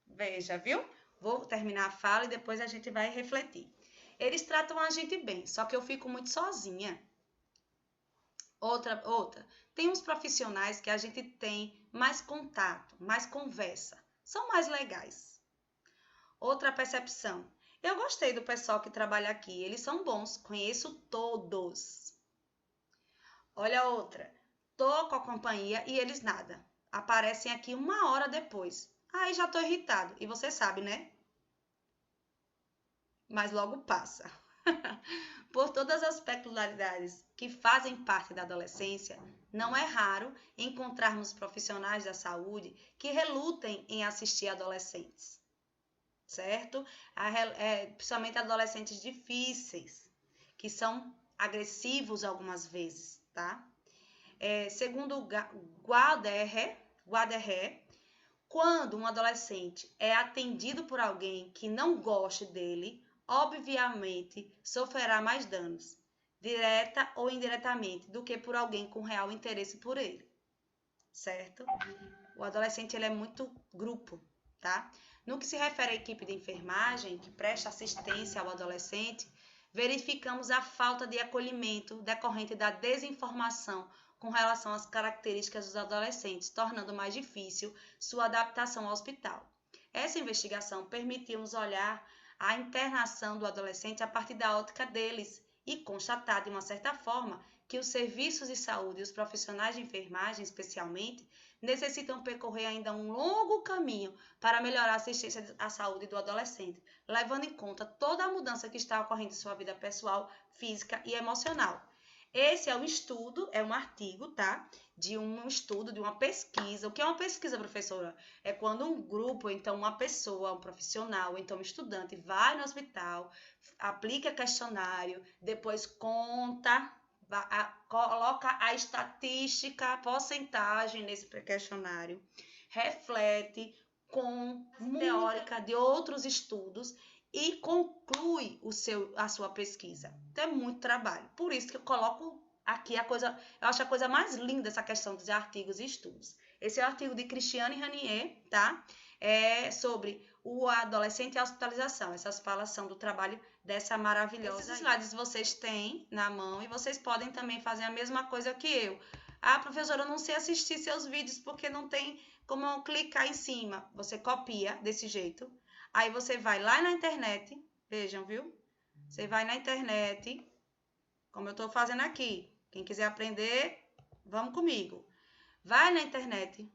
Veja, viu? Vou terminar a fala e depois a gente vai refletir. Eles tratam a gente bem, só que eu fico muito sozinha. Outra. Tem uns profissionais que a gente tem mais contato, mais conversa. São mais legais. Outra percepção. Eu gostei do pessoal que trabalha aqui. Eles são bons. Conheço todos. Olha outra. Tô com a companhia e eles nada. Aparecem aqui 1 hora depois. Aí já tô irritado. E você sabe, né? Mas logo passa. Por todas as peculiaridades que fazem parte da adolescência, não é raro encontrarmos profissionais da saúde que relutem em assistir adolescentes, certo? Principalmente adolescentes difíceis, que são agressivos algumas vezes, tá? Segundo Guaderré, quando um adolescente é atendido por alguém que não goste dele, obviamente sofrerá mais danos, direta ou indiretamente, do que por alguém com real interesse por ele, certo? O adolescente ele é muito grupo, tá? No que se refere à equipe de enfermagem, que presta assistência ao adolescente, verificamos a falta de acolhimento decorrente da desinformação com relação às características dos adolescentes, tornando mais difícil sua adaptação ao hospital. Essa investigação permitiu-nos olhar a internação do adolescente a partir da ótica deles e constatar, de uma certa forma, que os serviços de saúde e os profissionais de enfermagem, especialmente, necessitam percorrer ainda um longo caminho para melhorar a assistência à saúde do adolescente, levando em conta toda a mudança que está ocorrendo em sua vida pessoal, física e emocional. Esse é um estudo, é um artigo, tá? De um estudo, de uma pesquisa. O que é uma pesquisa, professora? É quando um grupo, então uma pessoa, um profissional, então um estudante, vai no hospital, aplica questionário, depois conta, coloca a estatística, a porcentagem nesse questionário, reflete com teórica de outros estudos e conclui a sua pesquisa. Então é muito trabalho. Por isso que eu coloco aqui eu acho a coisa mais linda essa questão dos artigos e estudos. Esse é o artigo de Cristiane Ranier, tá? Sobre o adolescente e a hospitalização. Essas falas são do trabalho dessa maravilhosa. Esses slides vocês têm na mão e vocês podem também fazer a mesma coisa que eu. Professora, eu não sei assistir seus vídeos porque não tem como clicar em cima. Você copia desse jeito. Aí você vai lá na internet, vejam, viu? Você vai na internet, como eu estou fazendo aqui. Quem quiser aprender, vamos comigo. Vai na internet,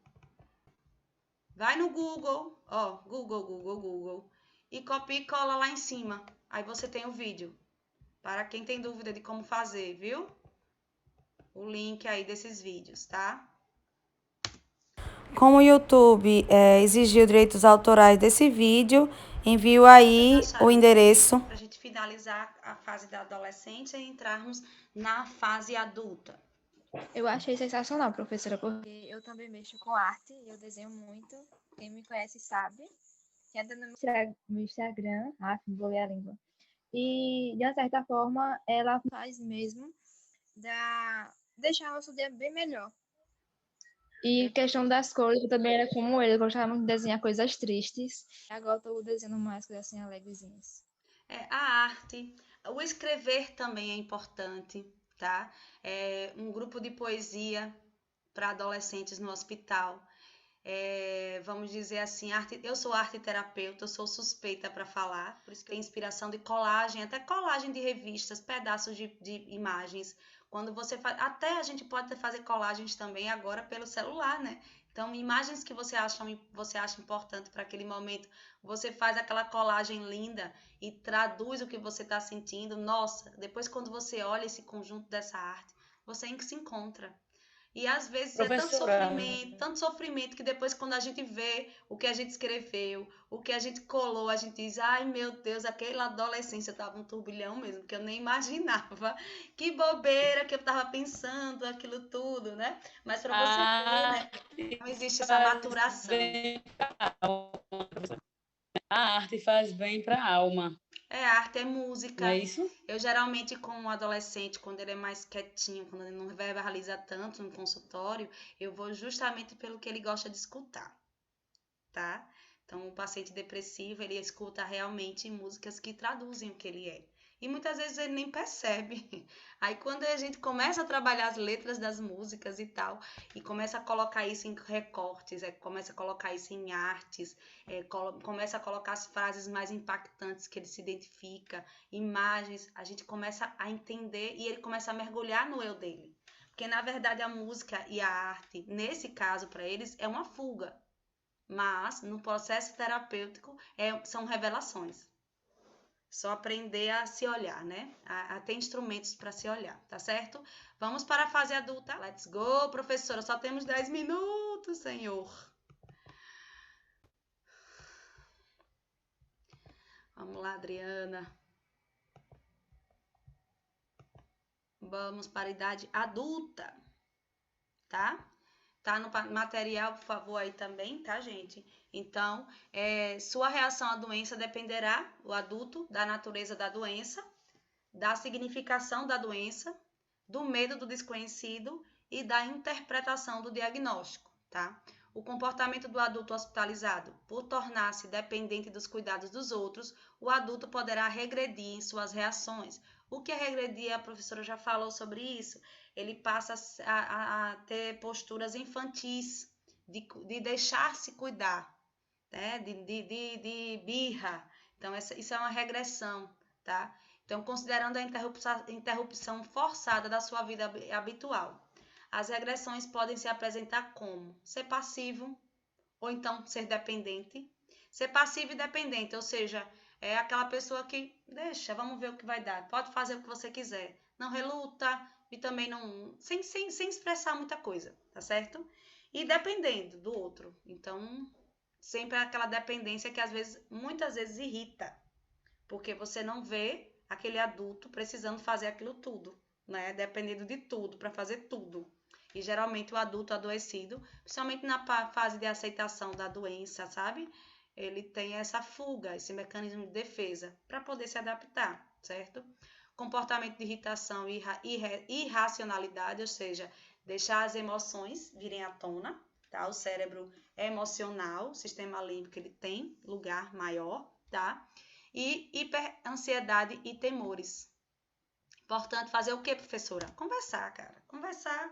vai no Google, Google, e copia e cola lá em cima. Aí você tem o vídeo. Para quem tem dúvida de como fazer, viu? O link aí desses vídeos, tá? Como o YouTube exigiu direitos autorais desse vídeo, envio aí o endereço. Para a gente finalizar a fase da adolescência e entrarmos na fase adulta. Eu achei sensacional, professora, porque eu também mexo com arte, eu desenho muito. Quem me conhece sabe. Entra no meu Instagram, Bolei a Língua. E, de uma certa forma, ela faz mesmo deixar o nosso dia bem melhor. E questão das cores, eu também era como ele, eu gostava muito de desenhar coisas tristes. Agora eu estou desenhando mais coisas assim alegrezinhas. A arte, O escrever também é importante, tá? Um grupo de poesia para adolescentes no hospital. Vamos dizer assim, eu sou arte terapeuta, eu sou suspeita para falar, por isso que tem inspiração de colagem, até colagem de revistas, pedaços de imagens. Quando você faz, até a gente pode fazer colagens também agora pelo celular, né? Então, imagens que você acha importante para aquele momento, você faz aquela colagem linda e traduz o que você está sentindo. Nossa, depois quando você olha esse conjunto dessa arte, você se encontra. E às vezes é Professora, tanto sofrimento, que depois quando a gente vê o que a gente escreveu, o que a gente colou, a gente diz, ai meu Deus, aquela adolescência tava um turbilhão mesmo, que eu nem imaginava. Que bobeira que eu tava pensando, aquilo tudo, né? Mas para você ver, né? Não existe essa maturação. A arte faz bem para a alma. A arte é música. Não é isso? Eu geralmente com um adolescente, quando ele é mais quietinho, quando ele não verbaliza tanto no consultório, eu vou justamente pelo que ele gosta de escutar, tá? Então, o paciente depressivo, ele escuta realmente músicas que traduzem o que ele é. E muitas vezes ele nem percebe. Aí quando a gente começa a trabalhar as letras das músicas e tal, e começa a colocar isso em recortes, começa a colocar isso em artes, começa a colocar as frases mais impactantes que ele se identifica, imagens, a gente começa a entender e ele começa a mergulhar no eu dele. Porque na verdade a música e a arte, nesse caso para eles, é uma fuga. Mas no processo terapêutico são revelações. Só aprender a se olhar, né? A ter instrumentos para se olhar, tá certo? Vamos para a fase adulta. Let's go, professora. Só temos 10 minutos, senhor. Vamos lá, Adriana. Vamos para a idade adulta, tá? Tá no material, por favor, aí também, tá, gente? Então, sua reação à doença dependerá, o adulto, da natureza da doença, da significação da doença, do medo do desconhecido e da interpretação do diagnóstico, tá? O comportamento do adulto hospitalizado, por tornar-se dependente dos cuidados dos outros, o adulto poderá regredir em suas reações. O que é regredir? A professora já falou sobre isso. Ele passa a ter posturas infantis, de deixar-se cuidar, né? de birra. Então, isso é uma regressão, tá? Então, considerando a interrupção forçada da sua vida habitual. As regressões podem se apresentar como ser passivo, ou então ser dependente. Ser passivo e dependente, ou seja, é aquela pessoa que deixa, vamos ver o que vai dar, pode fazer o que você quiser, não reluta e também não, sem expressar muita coisa, tá certo? E dependendo do outro, então sempre é aquela dependência que muitas vezes irrita, porque você não vê aquele adulto precisando fazer aquilo tudo, né? Dependendo de tudo, para fazer tudo. E geralmente o adulto adoecido, principalmente na fase de aceitação da doença, sabe? Ele tem essa fuga, esse mecanismo de defesa para poder se adaptar, certo? Comportamento de irritação e irracionalidade, ou seja, deixar as emoções virem à tona, tá? O cérebro é emocional, o sistema límbico ele tem lugar maior, tá? E hiperansiedade e temores. Importante fazer o quê, professora? Conversar, cara. Conversar.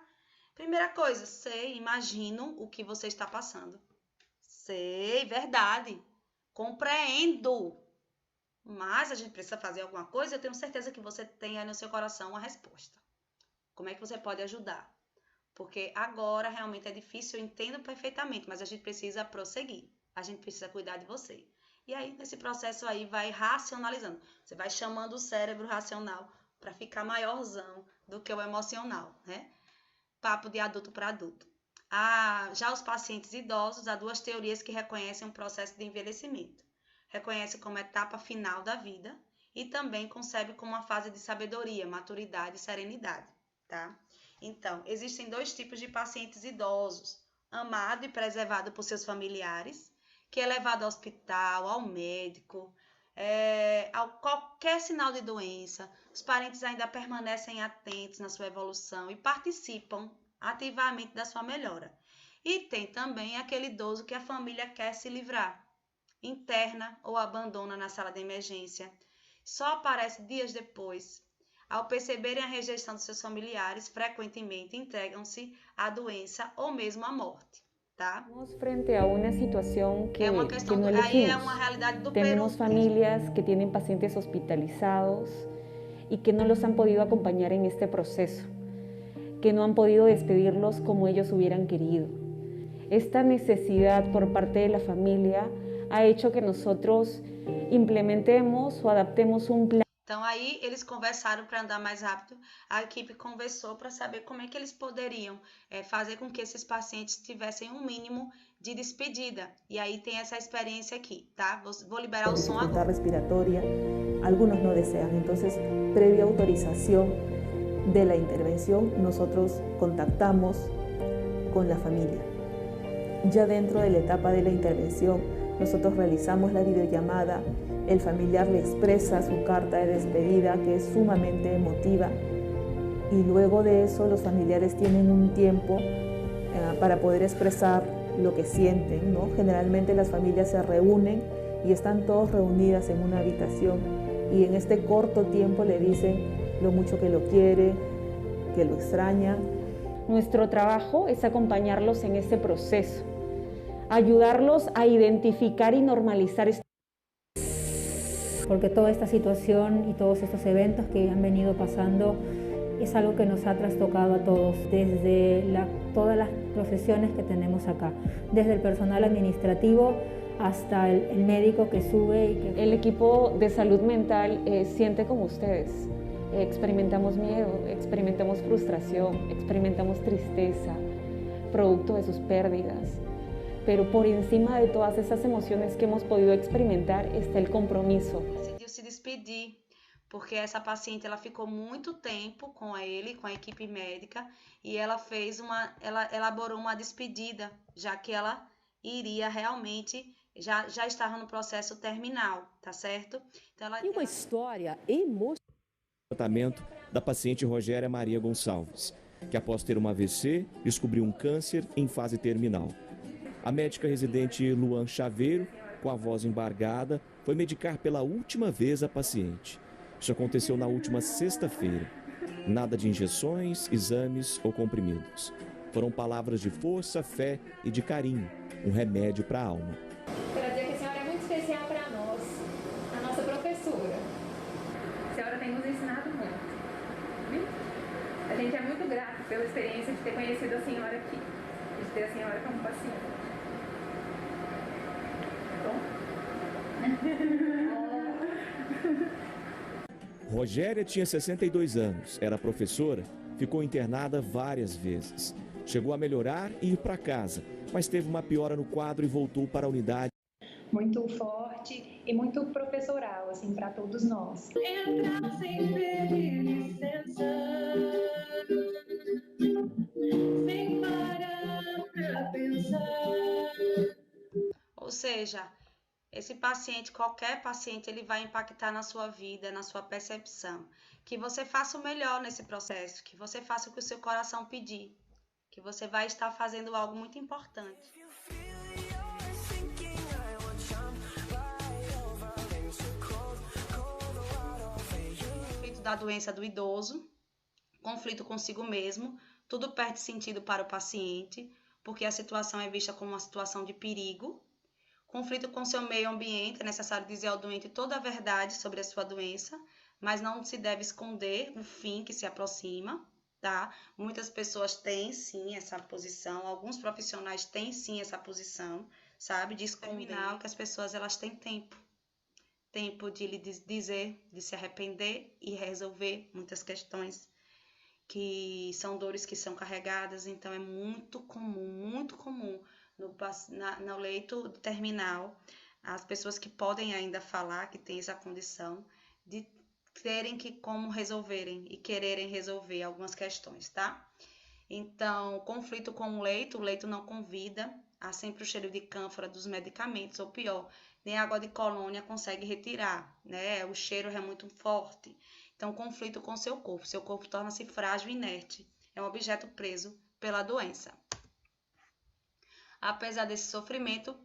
Primeira coisa, imagino o que você está passando. Sei, verdade. Compreendo. Mas a gente precisa fazer alguma coisa. Eu tenho certeza que você tem aí no seu coração uma resposta. Como é que você pode ajudar? Porque agora realmente é difícil, eu entendo perfeitamente, mas a gente precisa prosseguir. A gente precisa cuidar de você. E aí, nesse processo aí, vai racionalizando. Você vai chamando o cérebro racional para ficar maiorzão do que o emocional, né? Papo de adulto para adulto. Já os pacientes idosos, há duas teorias que reconhecem um processo de envelhecimento. Reconhece como etapa final da vida e também concebe como uma fase de sabedoria, maturidade e serenidade, tá? Então, existem dois tipos de pacientes idosos. Amado e preservado por seus familiares, que é levado ao hospital, ao médico, a qualquer sinal de doença, os parentes ainda permanecem atentos na sua evolução e participam ativamente da sua melhora. E tem também aquele idoso que a família quer se livrar, interna ou abandona na sala de emergência, só aparece dias depois. Ao perceberem a rejeição dos seus familiares, frequentemente entregam-se à doença ou mesmo à morte, tá? Estamos frente a una situación que uma no questão, aí elegimos. é uma realidade do Tenemos Peru. familias que tienen pacientes hospitalizados y que no los han podido acompañar en este proceso, que no han podido despedirlos como ellos hubieran querido. Esta necesidad por parte de la familia ha hecho que nosotros implementemos o adaptemos un plan. Então aí eles conversaram para andar mais rápido, a equipe conversou para saber como é que eles poderiam fazer com que esses pacientes tivessem um mínimo de despedida. E aí tem essa experiência aqui, tá? Vou liberar o som agora. Dificultad respiratoria, algunos no desean. Entonces, previa autorización de la intervención, nosotros contactamos con la familia. Ya dentro de la etapa de la intervención, nosotros realizamos la videollamada, el familiar le expresa su carta de despedida, que es sumamente emotiva, y luego de eso los familiares tienen un tiempo para poder expresar lo que sienten, ¿no? Generalmente las familias se reúnen y están todos reunidas en una habitación, y en este corto tiempo le dicen lo mucho que lo quiere, que lo extraña. Nuestro trabajo es acompañarlos en ese proceso, ayudarlos a identificar y normalizar esto. Porque toda esta situación y todos estos eventos que han venido pasando es algo que nos ha trastocado a todos, desde todas las profesiones que tenemos acá, desde el personal administrativo hasta el médico que sube. El equipo de salud mental siente como ustedes. Experimentamos miedo, experimentamos frustración, experimentamos tristeza, producto de sus pérdidas. Pero por encima de todas esas emociones que hemos podido experimentar está el compromiso. Decidiu se despedir, porque essa paciente ela ficou muito tempo com ele, com a equipe médica, e ela elaborou uma despedida, já que ela iria realmente, já estava no processo terminal, tá certo? Então E uma história emocionante. O tratamento da paciente Rogéria Maria Gonçalves, que após ter um AVC, descobriu um câncer em fase terminal. A médica residente Luan Chaveiro, com a voz embargada, foi medicar pela última vez a paciente. Isso aconteceu na última sexta-feira. Nada de injeções, exames ou comprimidos. Foram palavras de força, fé e de carinho, um remédio para a alma. Quero dizer que a senhora é muito especial para nós, a nossa professora. A senhora tem nos ensinado muito. Viu? A gente é muito grato pela experiência de ter conhecido a senhora aqui, de ter a senhora como paciente. Rogéria tinha 62 anos, era professora, ficou internada várias vezes. Chegou a melhorar e ir para casa, mas teve uma piora no quadro e voltou para a unidade. Muito forte e muito professoral, assim, para todos nós. Entrar sem pedir licença, sem parar pra pensar. Ou seja, esse paciente, qualquer paciente, ele vai impactar na sua vida, na sua percepção. Que você faça o melhor nesse processo, que você faça o que o seu coração pedir, que você vai estar fazendo algo muito importante. Conflito da doença do idoso, conflito consigo mesmo, tudo perde sentido para o paciente, porque a situação é vista como uma situação de perigo. Conflito com seu meio ambiente, é necessário dizer ao doente toda a verdade sobre a sua doença, mas não se deve esconder o fim que se aproxima, tá? Muitas pessoas têm sim essa posição, alguns profissionais têm sim essa posição, sabe? De esconder que as pessoas elas têm tempo de lhe dizer, de se arrepender e resolver muitas questões que são dores que são carregadas, então é muito comum no leito terminal, as pessoas que podem ainda falar, que têm essa condição, de terem que como resolverem e quererem resolver algumas questões, tá? Então, conflito com o leito não convida, há sempre o cheiro de cânfora dos medicamentos, ou pior, nem a água de colônia consegue retirar, né? O cheiro é muito forte. Então, conflito com seu corpo torna-se frágil e inerte, é um objeto preso pela doença. Apesar desse sofrimento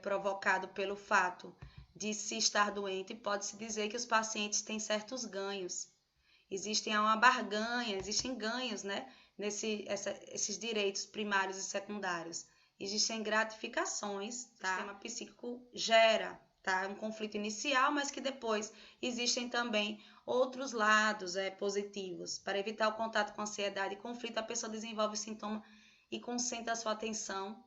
provocado pelo fato de se estar doente, pode-se dizer que os pacientes têm certos ganhos. Existem uma barganha, existem ganhos, né? Esses direitos primários e secundários. Existem gratificações, tá? O sistema psíquico gera, tá? Um conflito inicial, mas que depois existem também outros lados positivos. Para evitar o contato com ansiedade e conflito, a pessoa desenvolve sintoma e concentra a sua atenção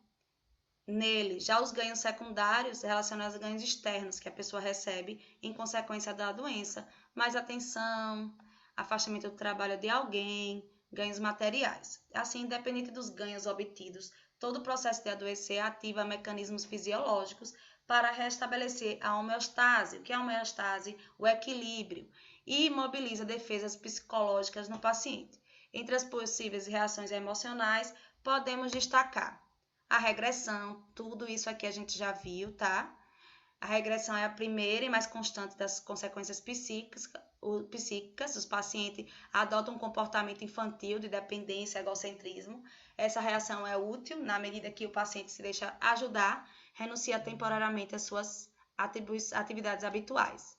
nele. Já os ganhos secundários relacionados a ganhos externos que a pessoa recebe em consequência da doença, mais atenção, afastamento do trabalho de alguém, ganhos materiais. Assim, independente dos ganhos obtidos, todo o processo de adoecer ativa mecanismos fisiológicos para restabelecer a homeostase. O que é a homeostase? O equilíbrio. E mobiliza defesas psicológicas no paciente. Entre as possíveis reações emocionais, podemos destacar a regressão. Tudo isso aqui a gente já viu, tá? A regressão é a primeira e mais constante das consequências psíquicas. Os pacientes adotam um comportamento infantil de dependência e egocentrismo. Essa reação é útil na medida que o paciente se deixa ajudar, renuncia temporariamente às suas atividades habituais.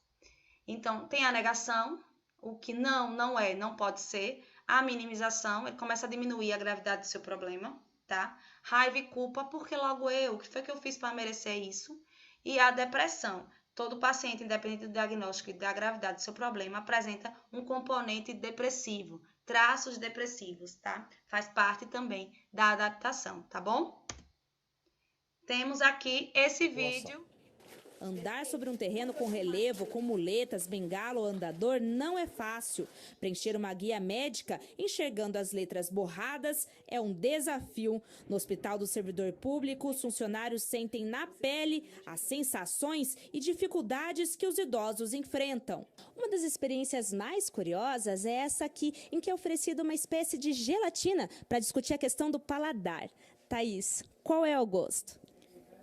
Então, tem a negação, o que não pode ser. A minimização, ele começa a diminuir a gravidade do seu problema, tá? Raiva e culpa, porque logo eu, o que foi que eu fiz para merecer isso? E a depressão. Todo paciente, independente do diagnóstico e da gravidade do seu problema, apresenta um componente depressivo, traços depressivos, tá? Faz parte também da adaptação, tá bom? Temos aqui esse vídeo. Andar sobre um terreno com relevo, com muletas, bengala ou andador não é fácil. Preencher uma guia médica enxergando as letras borradas é um desafio. No Hospital do Servidor Público, os funcionários sentem na pele as sensações e dificuldades que os idosos enfrentam. Uma das experiências mais curiosas é essa aqui, em que é oferecida uma espécie de gelatina para discutir a questão do paladar. Thaís, qual é o gosto?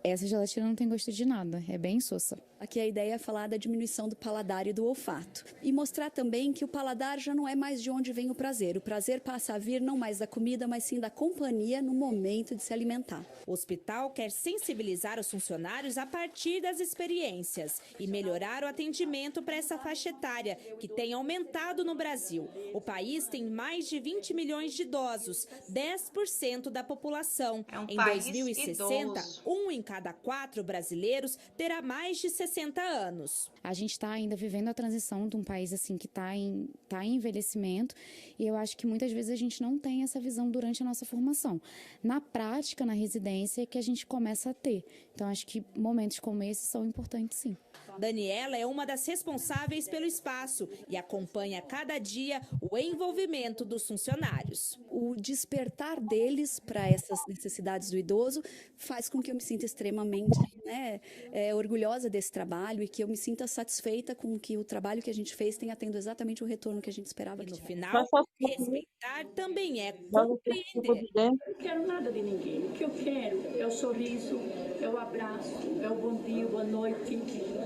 Essa gelatina não tem gosto de nada, é bem insossa. Aqui a ideia é falar da diminuição do paladar e do olfato. E mostrar também que o paladar já não é mais de onde vem o prazer. O prazer passa a vir não mais da comida, mas sim da companhia no momento de se alimentar. O hospital quer sensibilizar os funcionários a partir das experiências e melhorar o atendimento para essa faixa etária, que tem aumentado no Brasil. O país tem mais de 20 milhões de idosos, 10% da população. Em 2060, idoso. 1 em cada 4 brasileiros terá mais de 60 anos. A gente está ainda vivendo a transição de um país assim que está em envelhecimento, e eu acho que muitas vezes a gente não tem essa visão durante a nossa formação. Na prática, na residência, é que a gente começa a ter. Então, acho que momentos como esse são importantes, sim. Daniela é uma das responsáveis pelo espaço e acompanha cada dia o envolvimento dos funcionários. O despertar deles para essas necessidades do idoso faz com que eu me sinta extremamente orgulhosa desse trabalho e que eu me sinta satisfeita com que o trabalho que a gente fez tenha tendo exatamente o retorno que a gente esperava. No final, respeitar também é compreender. Eu não quero nada de ninguém. O que eu quero é o sorriso, é o abraço, é o bom dia, boa noite.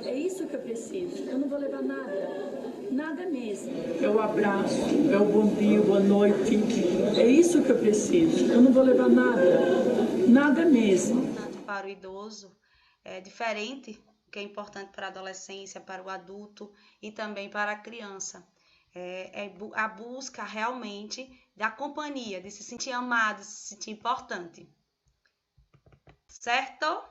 É isso que eu preciso. Eu não vou levar nada mesmo. É o abraço, é o bom dia, boa noite. É isso que eu preciso. Eu não vou levar nada mesmo. Para o idoso é diferente, que é importante para a adolescência, para o adulto e também para a criança. A busca realmente da companhia, de se sentir amado, de se sentir importante. Certo?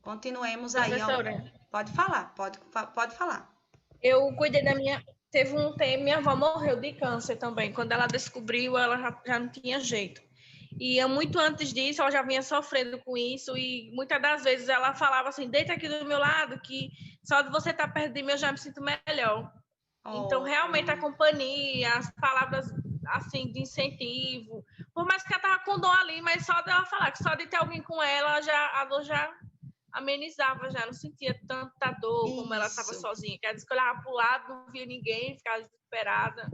Continuemos aí. Professora, Pode falar, pode falar. eu cuidei da minha... Teve um tempo, minha avó morreu de câncer também. Quando ela descobriu, ela já não tinha jeito. E muito antes disso, ela já vinha sofrendo com isso. E muitas das vezes ela falava assim, deita aqui do meu lado, que só de você estar perto de mim eu já me sinto melhor. Então, realmente, a companhia, as palavras assim, de incentivo. Por mais que ela estava com dor ali, mas só dela falar que só de ter alguém com ela, a dor já amenizava, já não sentia tanta dor como ela estava sozinha. Ela disse que olhava para o lado, não via ninguém, ficava desesperada.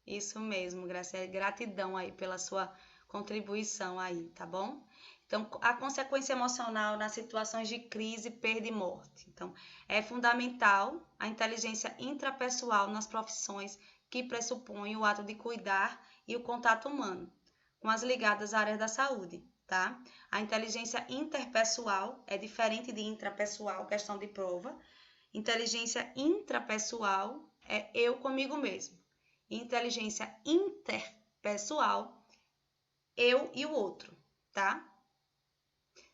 Isso mesmo, Graciela. Gratidão aí pela sua contribuição aí, tá bom? Então, a consequência emocional nas situações de crise, perda e morte. Então, é fundamental a inteligência intrapessoal nas profissões que pressupõem o ato de cuidar e o contato humano, com as ligadas à área da saúde, tá? A inteligência interpessoal é diferente de intrapessoal, questão de prova. Inteligência intrapessoal é eu comigo mesmo. Inteligência interpessoal, eu e o outro, tá?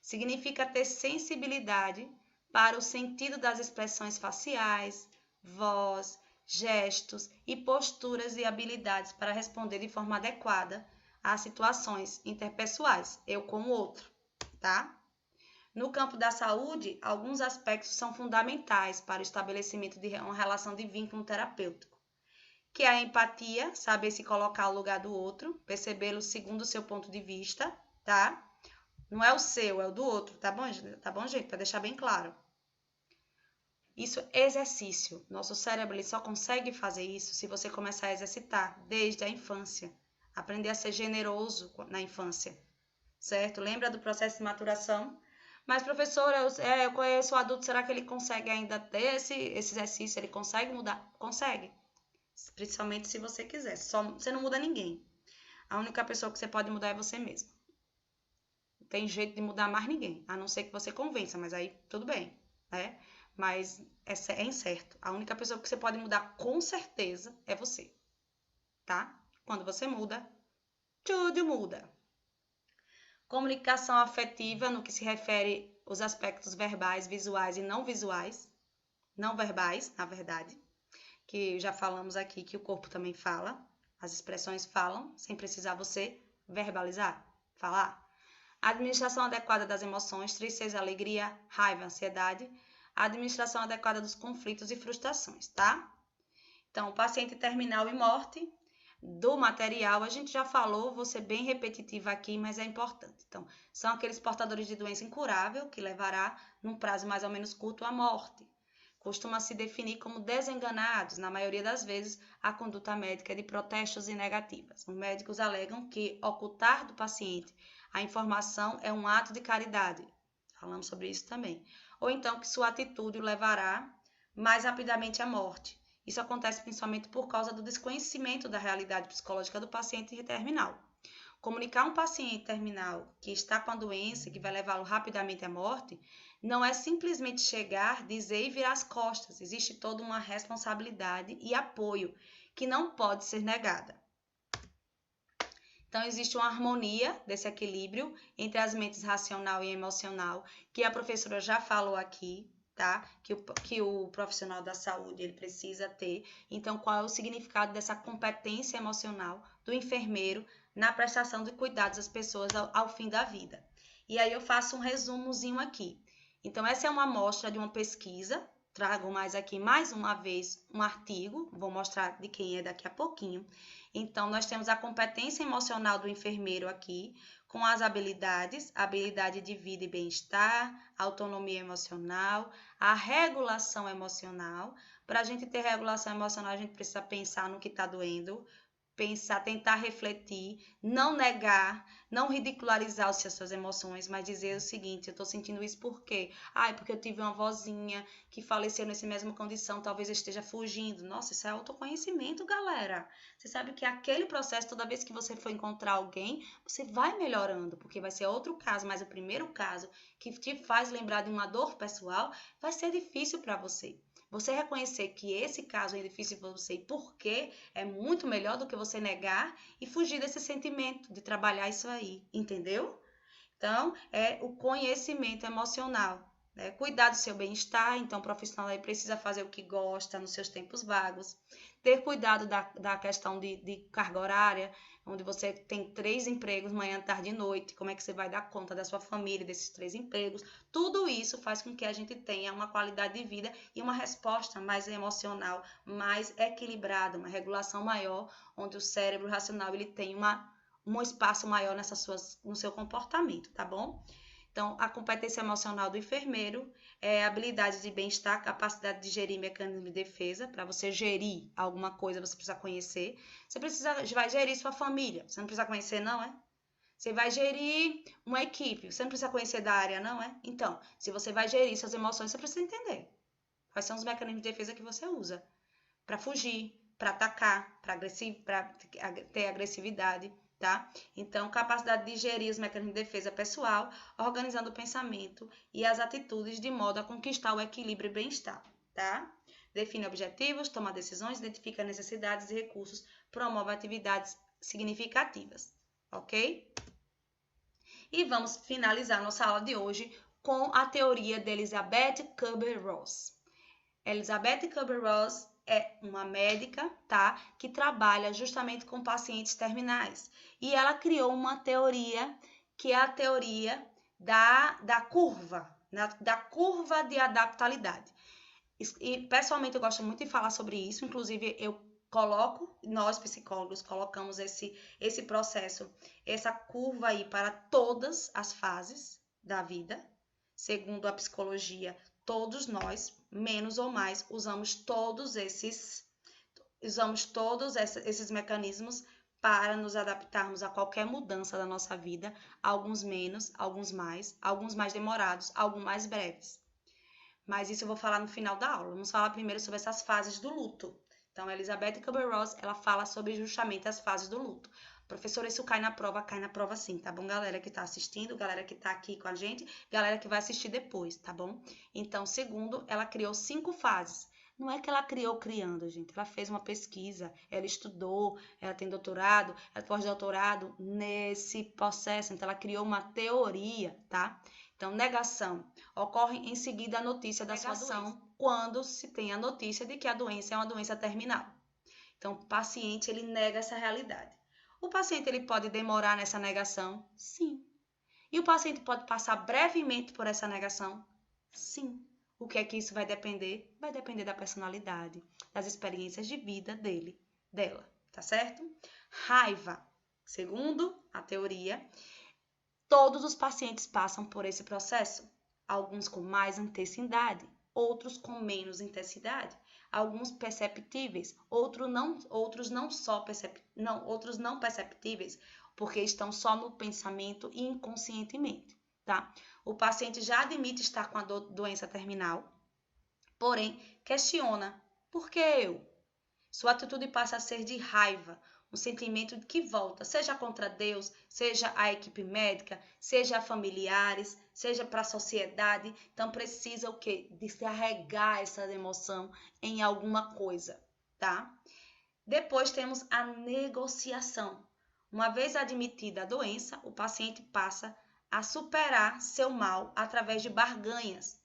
Significa ter sensibilidade para o sentido das expressões faciais, voz, gestos e posturas e habilidades para responder de forma adequada às situações interpessoais, eu com o outro, tá? No campo da saúde, alguns aspectos são fundamentais para o estabelecimento de uma relação de vínculo terapêutico, que é a empatia, saber se colocar ao lugar do outro, percebê-lo segundo o seu ponto de vista, tá? Não é o seu, é o do outro, tá bom, gente? Para deixar bem claro. Isso é exercício. Nosso cérebro ele só consegue fazer isso se você começar a exercitar desde a infância. Aprender a ser generoso na infância, certo? Lembra do processo de maturação? Mas, professora, eu conheço o adulto, será que ele consegue ainda ter esse exercício? Ele consegue mudar? Consegue. Principalmente se você quiser. Você não muda ninguém. A única pessoa que você pode mudar é você mesmo. Não tem jeito de mudar mais ninguém, a não ser que você convença, mas aí tudo bem, né? Mas é incerto. A única pessoa que você pode mudar com certeza é você, tá? Quando você muda, tudo muda. Comunicação afetiva no que se refere aos aspectos verbais, visuais e não visuais. Não verbais, na verdade. Que já falamos aqui que o corpo também fala. As expressões falam, sem precisar você verbalizar, falar. Administração adequada das emoções, tristeza, alegria, raiva, ansiedade. Administração adequada dos conflitos e frustrações, tá? Então, paciente terminal e morte. Do material, a gente já falou, vou ser bem repetitiva aqui, mas é importante. Então, são aqueles portadores de doença incurável, que levará, num prazo mais ou menos curto, à morte. Costuma se definir como desenganados, na maioria das vezes, a conduta médica é de protestos e negativas. Os médicos alegam que ocultar do paciente a informação é um ato de caridade. Falamos sobre isso também. Ou então que sua atitude o levará mais rapidamente à morte. Isso acontece principalmente por causa do desconhecimento da realidade psicológica do paciente terminal. Comunicar a um paciente terminal que está com a doença, que vai levá-lo rapidamente à morte, não é simplesmente chegar, dizer e virar as costas. Existe toda uma responsabilidade e apoio que não pode ser negada. Então, existe uma harmonia desse equilíbrio entre as mentes racional e emocional, que a professora já falou aqui, tá? Que o profissional da saúde ele precisa ter. Então, qual é o significado dessa competência emocional do enfermeiro na prestação de cuidados às pessoas ao fim da vida? E aí eu faço um resumozinho aqui. Então, essa é uma amostra de uma pesquisa. Trago mais uma vez um artigo, vou mostrar de quem é daqui a pouquinho. Então, nós temos a competência emocional do enfermeiro aqui, com as habilidades, habilidade de vida e bem-estar, autonomia emocional, a regulação emocional. Para a gente ter regulação emocional, a gente precisa pensar no que está doendo, pensar, tentar refletir, não negar, não ridicularizar as suas emoções, mas dizer o seguinte: eu estou sentindo isso por quê? Porque eu tive uma vozinha que faleceu nessa mesma condição, talvez eu esteja fugindo. Nossa, isso é autoconhecimento, galera. Você sabe que aquele processo, toda vez que você for encontrar alguém, você vai melhorando, porque vai ser outro caso, mas o primeiro caso que te faz lembrar de uma dor pessoal, vai ser difícil para você. Você reconhecer que esse caso é difícil para você e por quê é muito melhor do que você negar e fugir desse sentimento, de trabalhar isso aí, entendeu? Então, é o conhecimento emocional, né? Cuidar do seu bem-estar, então o profissional aí precisa fazer o que gosta nos seus tempos vagos, ter cuidado da questão de carga horária, onde você tem 3 empregos, manhã, tarde e noite, como é que você vai dar conta da sua família, desses 3 empregos. Tudo isso faz com que a gente tenha uma qualidade de vida e uma resposta mais emocional, mais equilibrada, uma regulação maior, onde o cérebro racional ele tem um espaço maior no seu comportamento, tá bom? Então, a competência emocional do enfermeiro é habilidade de bem-estar, capacidade de gerir mecanismo de defesa. Para você gerir alguma coisa, você precisa conhecer. Você vai gerir sua família, você não precisa conhecer, não é? Você vai gerir uma equipe, você não precisa conhecer da área, não é? Então, se você vai gerir suas emoções, você precisa entender quais são os mecanismos de defesa que você usa para fugir, para atacar, para ter agressividade. Tá? Então, capacidade de gerir os mecanismos de defesa pessoal, organizando o pensamento e as atitudes de modo a conquistar o equilíbrio e bem-estar. tá? Define objetivos, toma decisões, identifica necessidades e recursos, promove atividades significativas, ok? E vamos finalizar nossa aula de hoje com a teoria de Elizabeth Kubler-Ross. Elizabeth Kubler-Ross é uma médica, tá? Que trabalha justamente com pacientes terminais. E ela criou uma teoria que é a teoria da curva de adaptabilidade. E, pessoalmente, eu gosto muito de falar sobre isso. Inclusive, nós psicólogos colocamos esse processo, essa curva aí para todas as fases da vida. Segundo a psicologia, todos nós, menos ou mais, usamos todos esses mecanismos para nos adaptarmos a qualquer mudança da nossa vida, alguns menos, alguns mais demorados, alguns mais breves. Mas isso eu vou falar no final da aula. Vamos falar primeiro sobre essas fases do luto. Então, a Elizabeth Kubler-Ross, ela fala sobre justamente as fases do luto. Professora, isso cai na prova sim, tá bom? Galera que tá assistindo, galera que tá aqui com a gente, galera que vai assistir depois, tá bom? Então, segundo, ela criou 5 fases. Não é que ela criou criando, gente. Ela fez uma pesquisa, ela estudou, ela tem doutorado, ela pós-doutorado nesse processo. Então, ela criou uma teoria, tá? Então, negação. Ocorre em seguida a notícia da sua doença, quando se tem a notícia de que a doença é uma doença terminal. Então, o paciente, ele nega essa realidade. O paciente, ele pode demorar nessa negação? Sim. E o paciente pode passar brevemente por essa negação? Sim. O que é que isso vai depender? Vai depender da personalidade, das experiências de vida dela, tá certo? Raiva. Segundo a teoria, todos os pacientes passam por esse processo. Alguns com mais intensidade, outros com menos intensidade. Alguns perceptíveis, outros não perceptíveis, porque estão só no pensamento e inconscientemente, tá? O paciente já admite estar com a doença terminal, porém questiona: por que eu? Sua atitude passa a ser de raiva, um sentimento que volta, seja contra Deus, seja a equipe médica, seja familiares, seja para a sociedade. Então, precisa o quê? Descarregar essa emoção em alguma coisa, tá? Depois temos a negociação. Uma vez admitida a doença, o paciente passa a superar seu mal através de barganhas.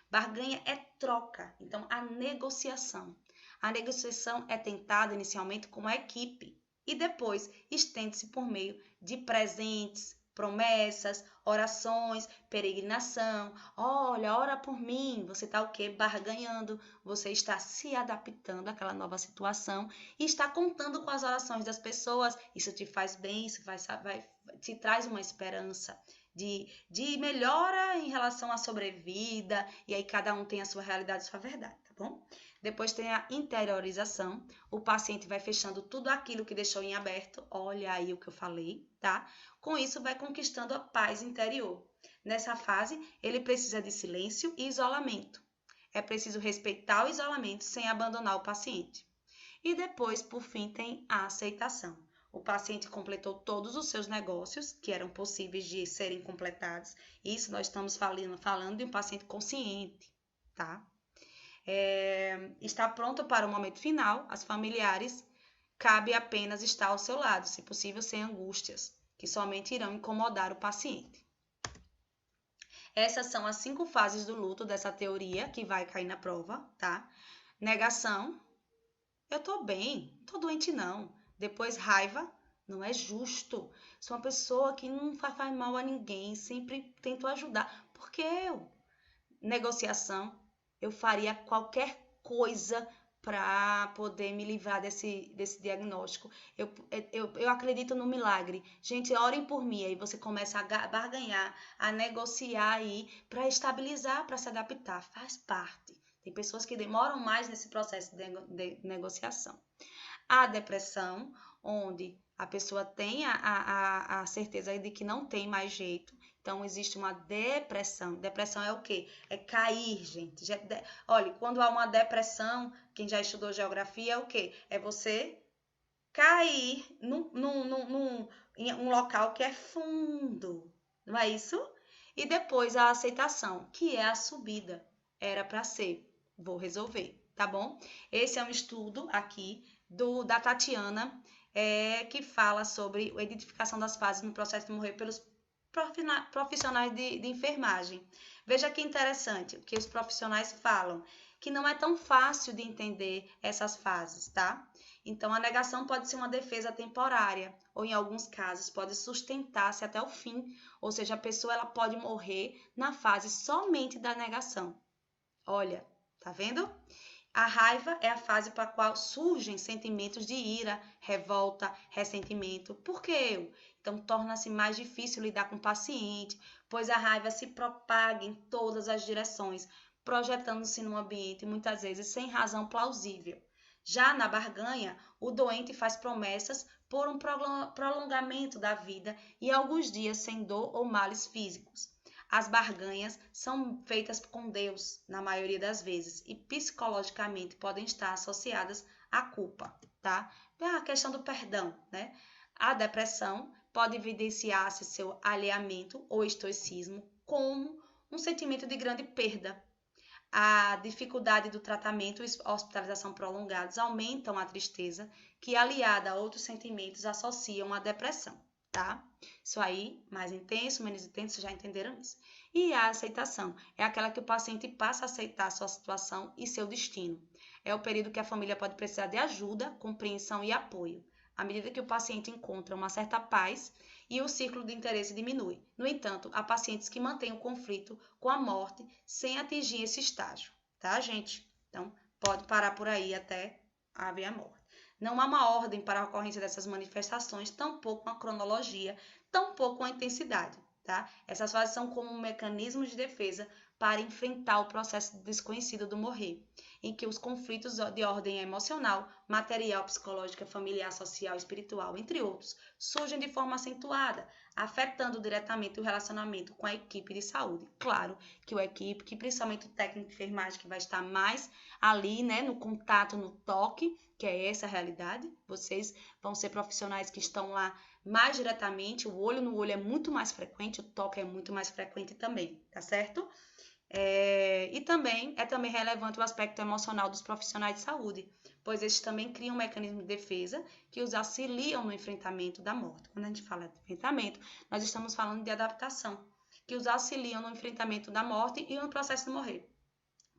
Barganha é troca, então a negociação. A negociação é tentada inicialmente com a equipe e depois estende-se por meio de presentes, promessas, orações, peregrinação. Olha, ora por mim. Você está o quê? Barganhando. Você está se adaptando àquela nova situação e está contando com as orações das pessoas. Isso te faz bem, isso te traz uma esperança de melhora em relação à sobrevida. E aí cada um tem a sua realidade, a sua verdade, tá bom? Depois tem a interiorização. O paciente vai fechando tudo aquilo que deixou em aberto. Olha aí o que eu falei, tá? Com isso, vai conquistando a paz interior. Nessa fase, ele precisa de silêncio e isolamento. É preciso respeitar o isolamento sem abandonar o paciente. E depois, por fim, tem a aceitação. O paciente completou todos os seus negócios que eram possíveis de serem completados. Isso nós estamos falando de um paciente consciente, tá? Está pronto para o momento final. As familiares, cabe apenas estar ao seu lado, se possível sem angústias, que somente irão incomodar o paciente. Essas são as 5 fases do luto dessa teoria que vai cair na prova, tá? Negação, eu tô bem, não tô doente não. Depois raiva, não é justo. Sou uma pessoa que não faz mal a ninguém, sempre tento ajudar. Por que eu? Negociação, eu faria qualquer coisa para poder me livrar desse diagnóstico. Eu acredito no milagre. Gente, orem por mim. Aí você começa a barganhar, a negociar aí para estabilizar, para se adaptar. Faz parte. Tem pessoas que demoram mais nesse processo de negociação. A depressão, onde a pessoa tem a certeza de que não tem mais jeito. Então, existe uma depressão. Depressão é o quê? É cair, gente. Olha, quando há uma depressão, quem já estudou geografia, é o quê? É você cair em um local que é fundo. Não é isso? E depois a aceitação, que é a subida. Era para ser vou resolver, tá bom? Esse é um estudo aqui da Tatiana, que fala sobre a identificação das fases no processo de morrer pelos profissionais de enfermagem. Veja que interessante o que os profissionais falam, que não é tão fácil de entender essas fases, tá? Então, a negação pode ser uma defesa temporária, ou em alguns casos pode sustentar-se até o fim, ou seja, a pessoa ela pode morrer na fase somente da negação. Olha, tá vendo? A raiva é a fase para a qual surgem sentimentos de ira, revolta, ressentimento. Por que eu? Então, torna-se mais difícil lidar com o paciente, pois a raiva se propaga em todas as direções, projetando-se no ambiente, muitas vezes sem razão plausível. Já na barganha, o doente faz promessas por um prolongamento da vida e alguns dias sem dor ou males físicos. As barganhas são feitas com Deus, na maioria das vezes, e psicologicamente podem estar associadas à culpa, tá? A questão do perdão, né? A depressão pode evidenciar-se seu alheamento ou estoicismo como um sentimento de grande perda. A dificuldade do tratamento e hospitalização prolongados aumentam a tristeza, que aliada a outros sentimentos associam a depressão, tá? Isso aí, mais intenso, menos intenso, vocês já entenderam isso. E a aceitação é aquela que o paciente passa a aceitar a sua situação e seu destino. É o período que a família pode precisar de ajuda, compreensão e apoio, à medida que o paciente encontra uma certa paz e o círculo de interesse diminui. No entanto, há pacientes que mantêm o conflito com a morte sem atingir esse estágio, tá, gente? Então, pode parar por aí até haver a morte. Não há uma ordem para a ocorrência dessas manifestações, tampouco uma cronologia, tampouco uma intensidade, tá? Essas fases são como um mecanismo de defesa para enfrentar o processo desconhecido do morrer, em que os conflitos de ordem emocional, material, psicológica, familiar, social, espiritual, entre outros, surgem de forma acentuada, afetando diretamente o relacionamento com a equipe de saúde. Claro que a equipe, que principalmente o técnico de enfermagem, que vai estar mais ali, né, no contato, no toque, que é essa a realidade. Vocês vão ser profissionais que estão lá mais diretamente, o olho no olho é muito mais frequente, o toque é muito mais frequente também, tá certo? E também é relevante o aspecto emocional dos profissionais de saúde, pois eles também criam um mecanismo de defesa que os auxiliam no enfrentamento da morte. Quando a gente fala de enfrentamento, nós estamos falando de adaptação, que os auxiliam no enfrentamento da morte e no processo de morrer.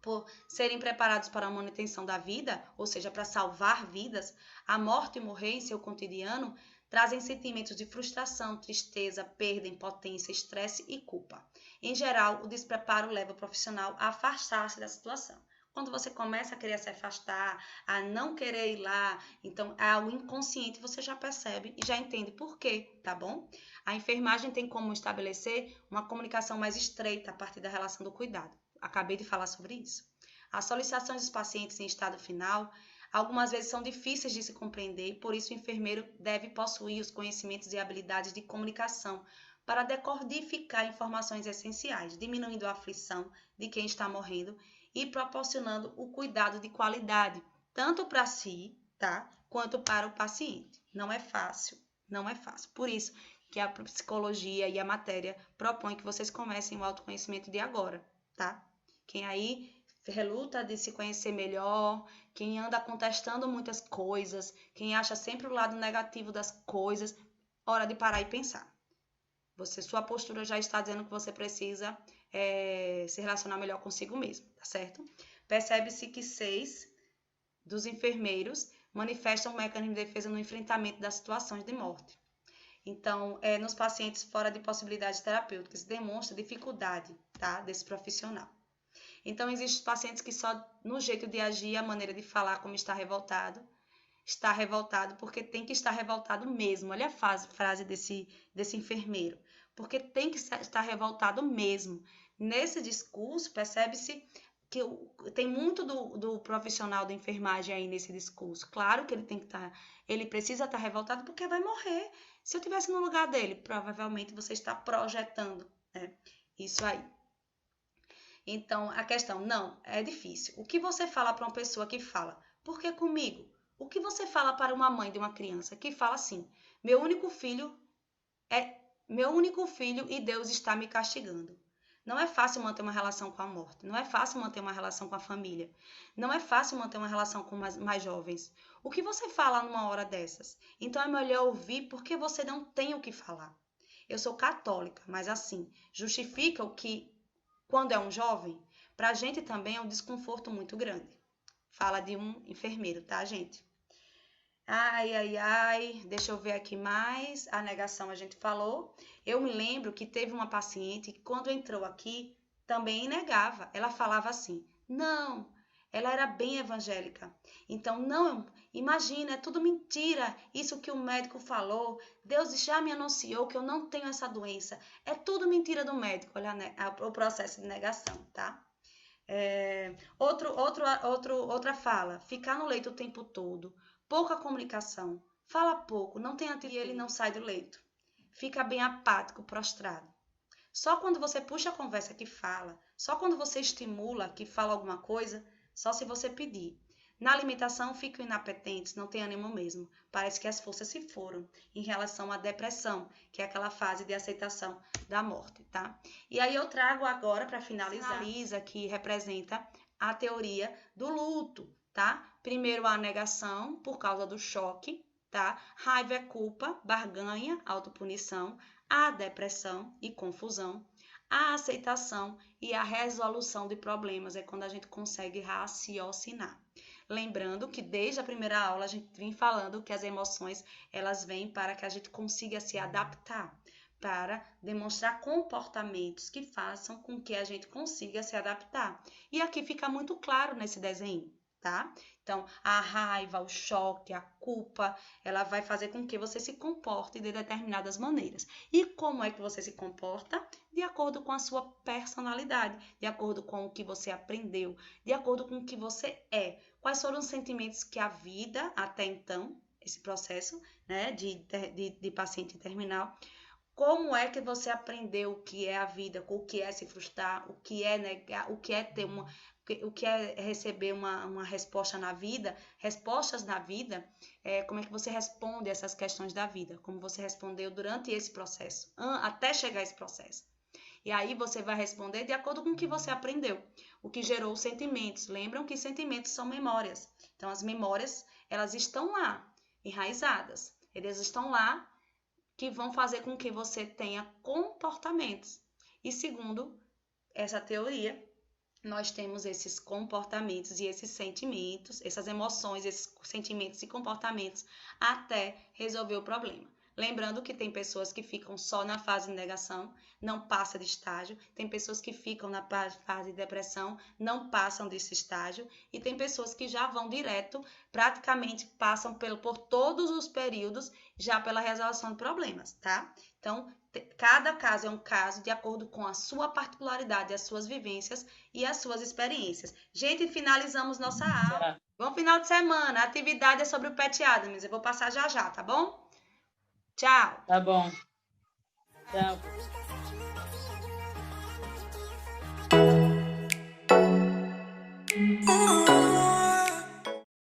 Por serem preparados para a manutenção da vida, ou seja, para salvar vidas, a morte e o morrer em seu cotidiano trazem sentimentos de frustração, tristeza, perda, impotência, estresse e culpa. Em geral, o despreparo leva o profissional a afastar-se da situação. Quando você começa a querer se afastar, a não querer ir lá, então é algo inconsciente, você já percebe e já entende por quê, tá bom? A enfermagem tem como estabelecer uma comunicação mais estreita a partir da relação do cuidado. Acabei de falar sobre isso. As solicitações dos pacientes em estado final algumas vezes são difíceis de se compreender e por isso o enfermeiro deve possuir os conhecimentos e habilidades de comunicação para decodificar informações essenciais, diminuindo a aflição de quem está morrendo e proporcionando o cuidado de qualidade, tanto para si, tá, quanto para o paciente. Não é fácil, não é fácil. Por isso que a psicologia e a matéria propõem que vocês comecem o autoconhecimento de agora, tá? Quem aí reluta de se conhecer melhor, quem anda contestando muitas coisas, quem acha sempre o lado negativo das coisas, hora de parar e pensar. Sua postura já está dizendo que você precisa se relacionar melhor consigo mesmo, tá certo? Percebe-se que 6 dos enfermeiros manifestam um mecanismo de defesa no enfrentamento das situações de morte. Então, nos pacientes fora de possibilidades terapêuticas, demonstra dificuldade, tá, desse profissional. Então, existem pacientes que só no jeito de agir, a maneira de falar como está revoltado porque tem que estar revoltado mesmo. Olha a frase desse enfermeiro. Porque tem que estar revoltado mesmo. Nesse discurso, percebe-se que tem muito do profissional da enfermagem aí nesse discurso. Claro que ele precisa estar revoltado porque vai morrer. Se eu estivesse no lugar dele, provavelmente você está projetando, né, isso aí. Então, a questão, não, é difícil. O que você fala para uma pessoa que fala, por que comigo? O que você fala para uma mãe de uma criança que fala assim, meu único filho e Deus está me castigando? Não é fácil manter uma relação com a morte, não é fácil manter uma relação com a família, não é fácil manter uma relação com mais jovens. O que você fala numa hora dessas? Então é melhor ouvir porque você não tem o que falar. Eu sou católica, mas assim, justifica o que, quando é um jovem, pra gente também é um desconforto muito grande. Fala de um enfermeiro, tá, gente? Ai, deixa eu ver aqui mais. A negação a gente falou. Eu me lembro que teve uma paciente que quando entrou aqui também negava. Ela falava assim, não, ela era bem evangélica. Então, não, imagina, é tudo mentira. Isso que o médico falou, Deus já me anunciou que eu não tenho essa doença. É tudo mentira do médico. Olha o processo de negação, tá? Outra fala, ficar no leito o tempo todo. Pouca comunicação, fala pouco, não tem atitude e ele não sai do leito. Fica bem apático, prostrado. Só quando você puxa a conversa que fala, só quando você estimula que fala alguma coisa, só se você pedir. Na alimentação ficam inapetentes, não tem ânimo mesmo. Parece que as forças se foram em relação à depressão, que é aquela fase de aceitação da morte, tá? E aí eu trago agora, para finalizar, Lisa, que representa a teoria do luto, tá? Primeiro a negação por causa do choque, tá? Raiva é culpa, barganha, autopunição, a depressão e confusão, a aceitação e a resolução de problemas é quando a gente consegue raciocinar. Lembrando que desde a primeira aula a gente vem falando que as emoções elas vêm para que a gente consiga se adaptar, para demonstrar comportamentos que façam com que a gente consiga se adaptar. E aqui fica muito claro nesse desenho, tá? Então, a raiva, o choque, a culpa, ela vai fazer com que você se comporte de determinadas maneiras. E como é que você se comporta? De acordo com a sua personalidade, de acordo com o que você aprendeu, de acordo com o que você é. Quais foram os sentimentos que a vida, até então, esse processo, né, de paciente terminal, como é que você aprendeu o que é a vida, o que é se frustrar, o que é negar, o que é ter o que é receber uma resposta na vida, respostas na vida, como é que você responde essas questões da vida, como você respondeu durante esse processo, até chegar a esse processo. E aí você vai responder de acordo com o que você aprendeu, o que gerou os sentimentos. Lembram que sentimentos são memórias. Então, as memórias, elas estão lá, enraizadas. Elas estão lá que vão fazer com que você tenha comportamentos. E segundo essa teoria, nós temos esses comportamentos e esses sentimentos, essas emoções, esses sentimentos e comportamentos até resolver o problema. Lembrando que tem pessoas que ficam só na fase de negação, não passa de estágio. Tem pessoas que ficam na fase de depressão, não passam desse estágio. E tem pessoas que já vão direto, praticamente passam por todos os períodos, já pela resolução de problemas, tá? Então, cada caso é um caso de acordo com a sua particularidade, as suas vivências e as suas experiências. Gente, finalizamos nossa aula. Bom final de semana. A atividade é sobre o Pat Adams. Eu vou passar já, tá bom? Tchau. Tá bom. Tchau.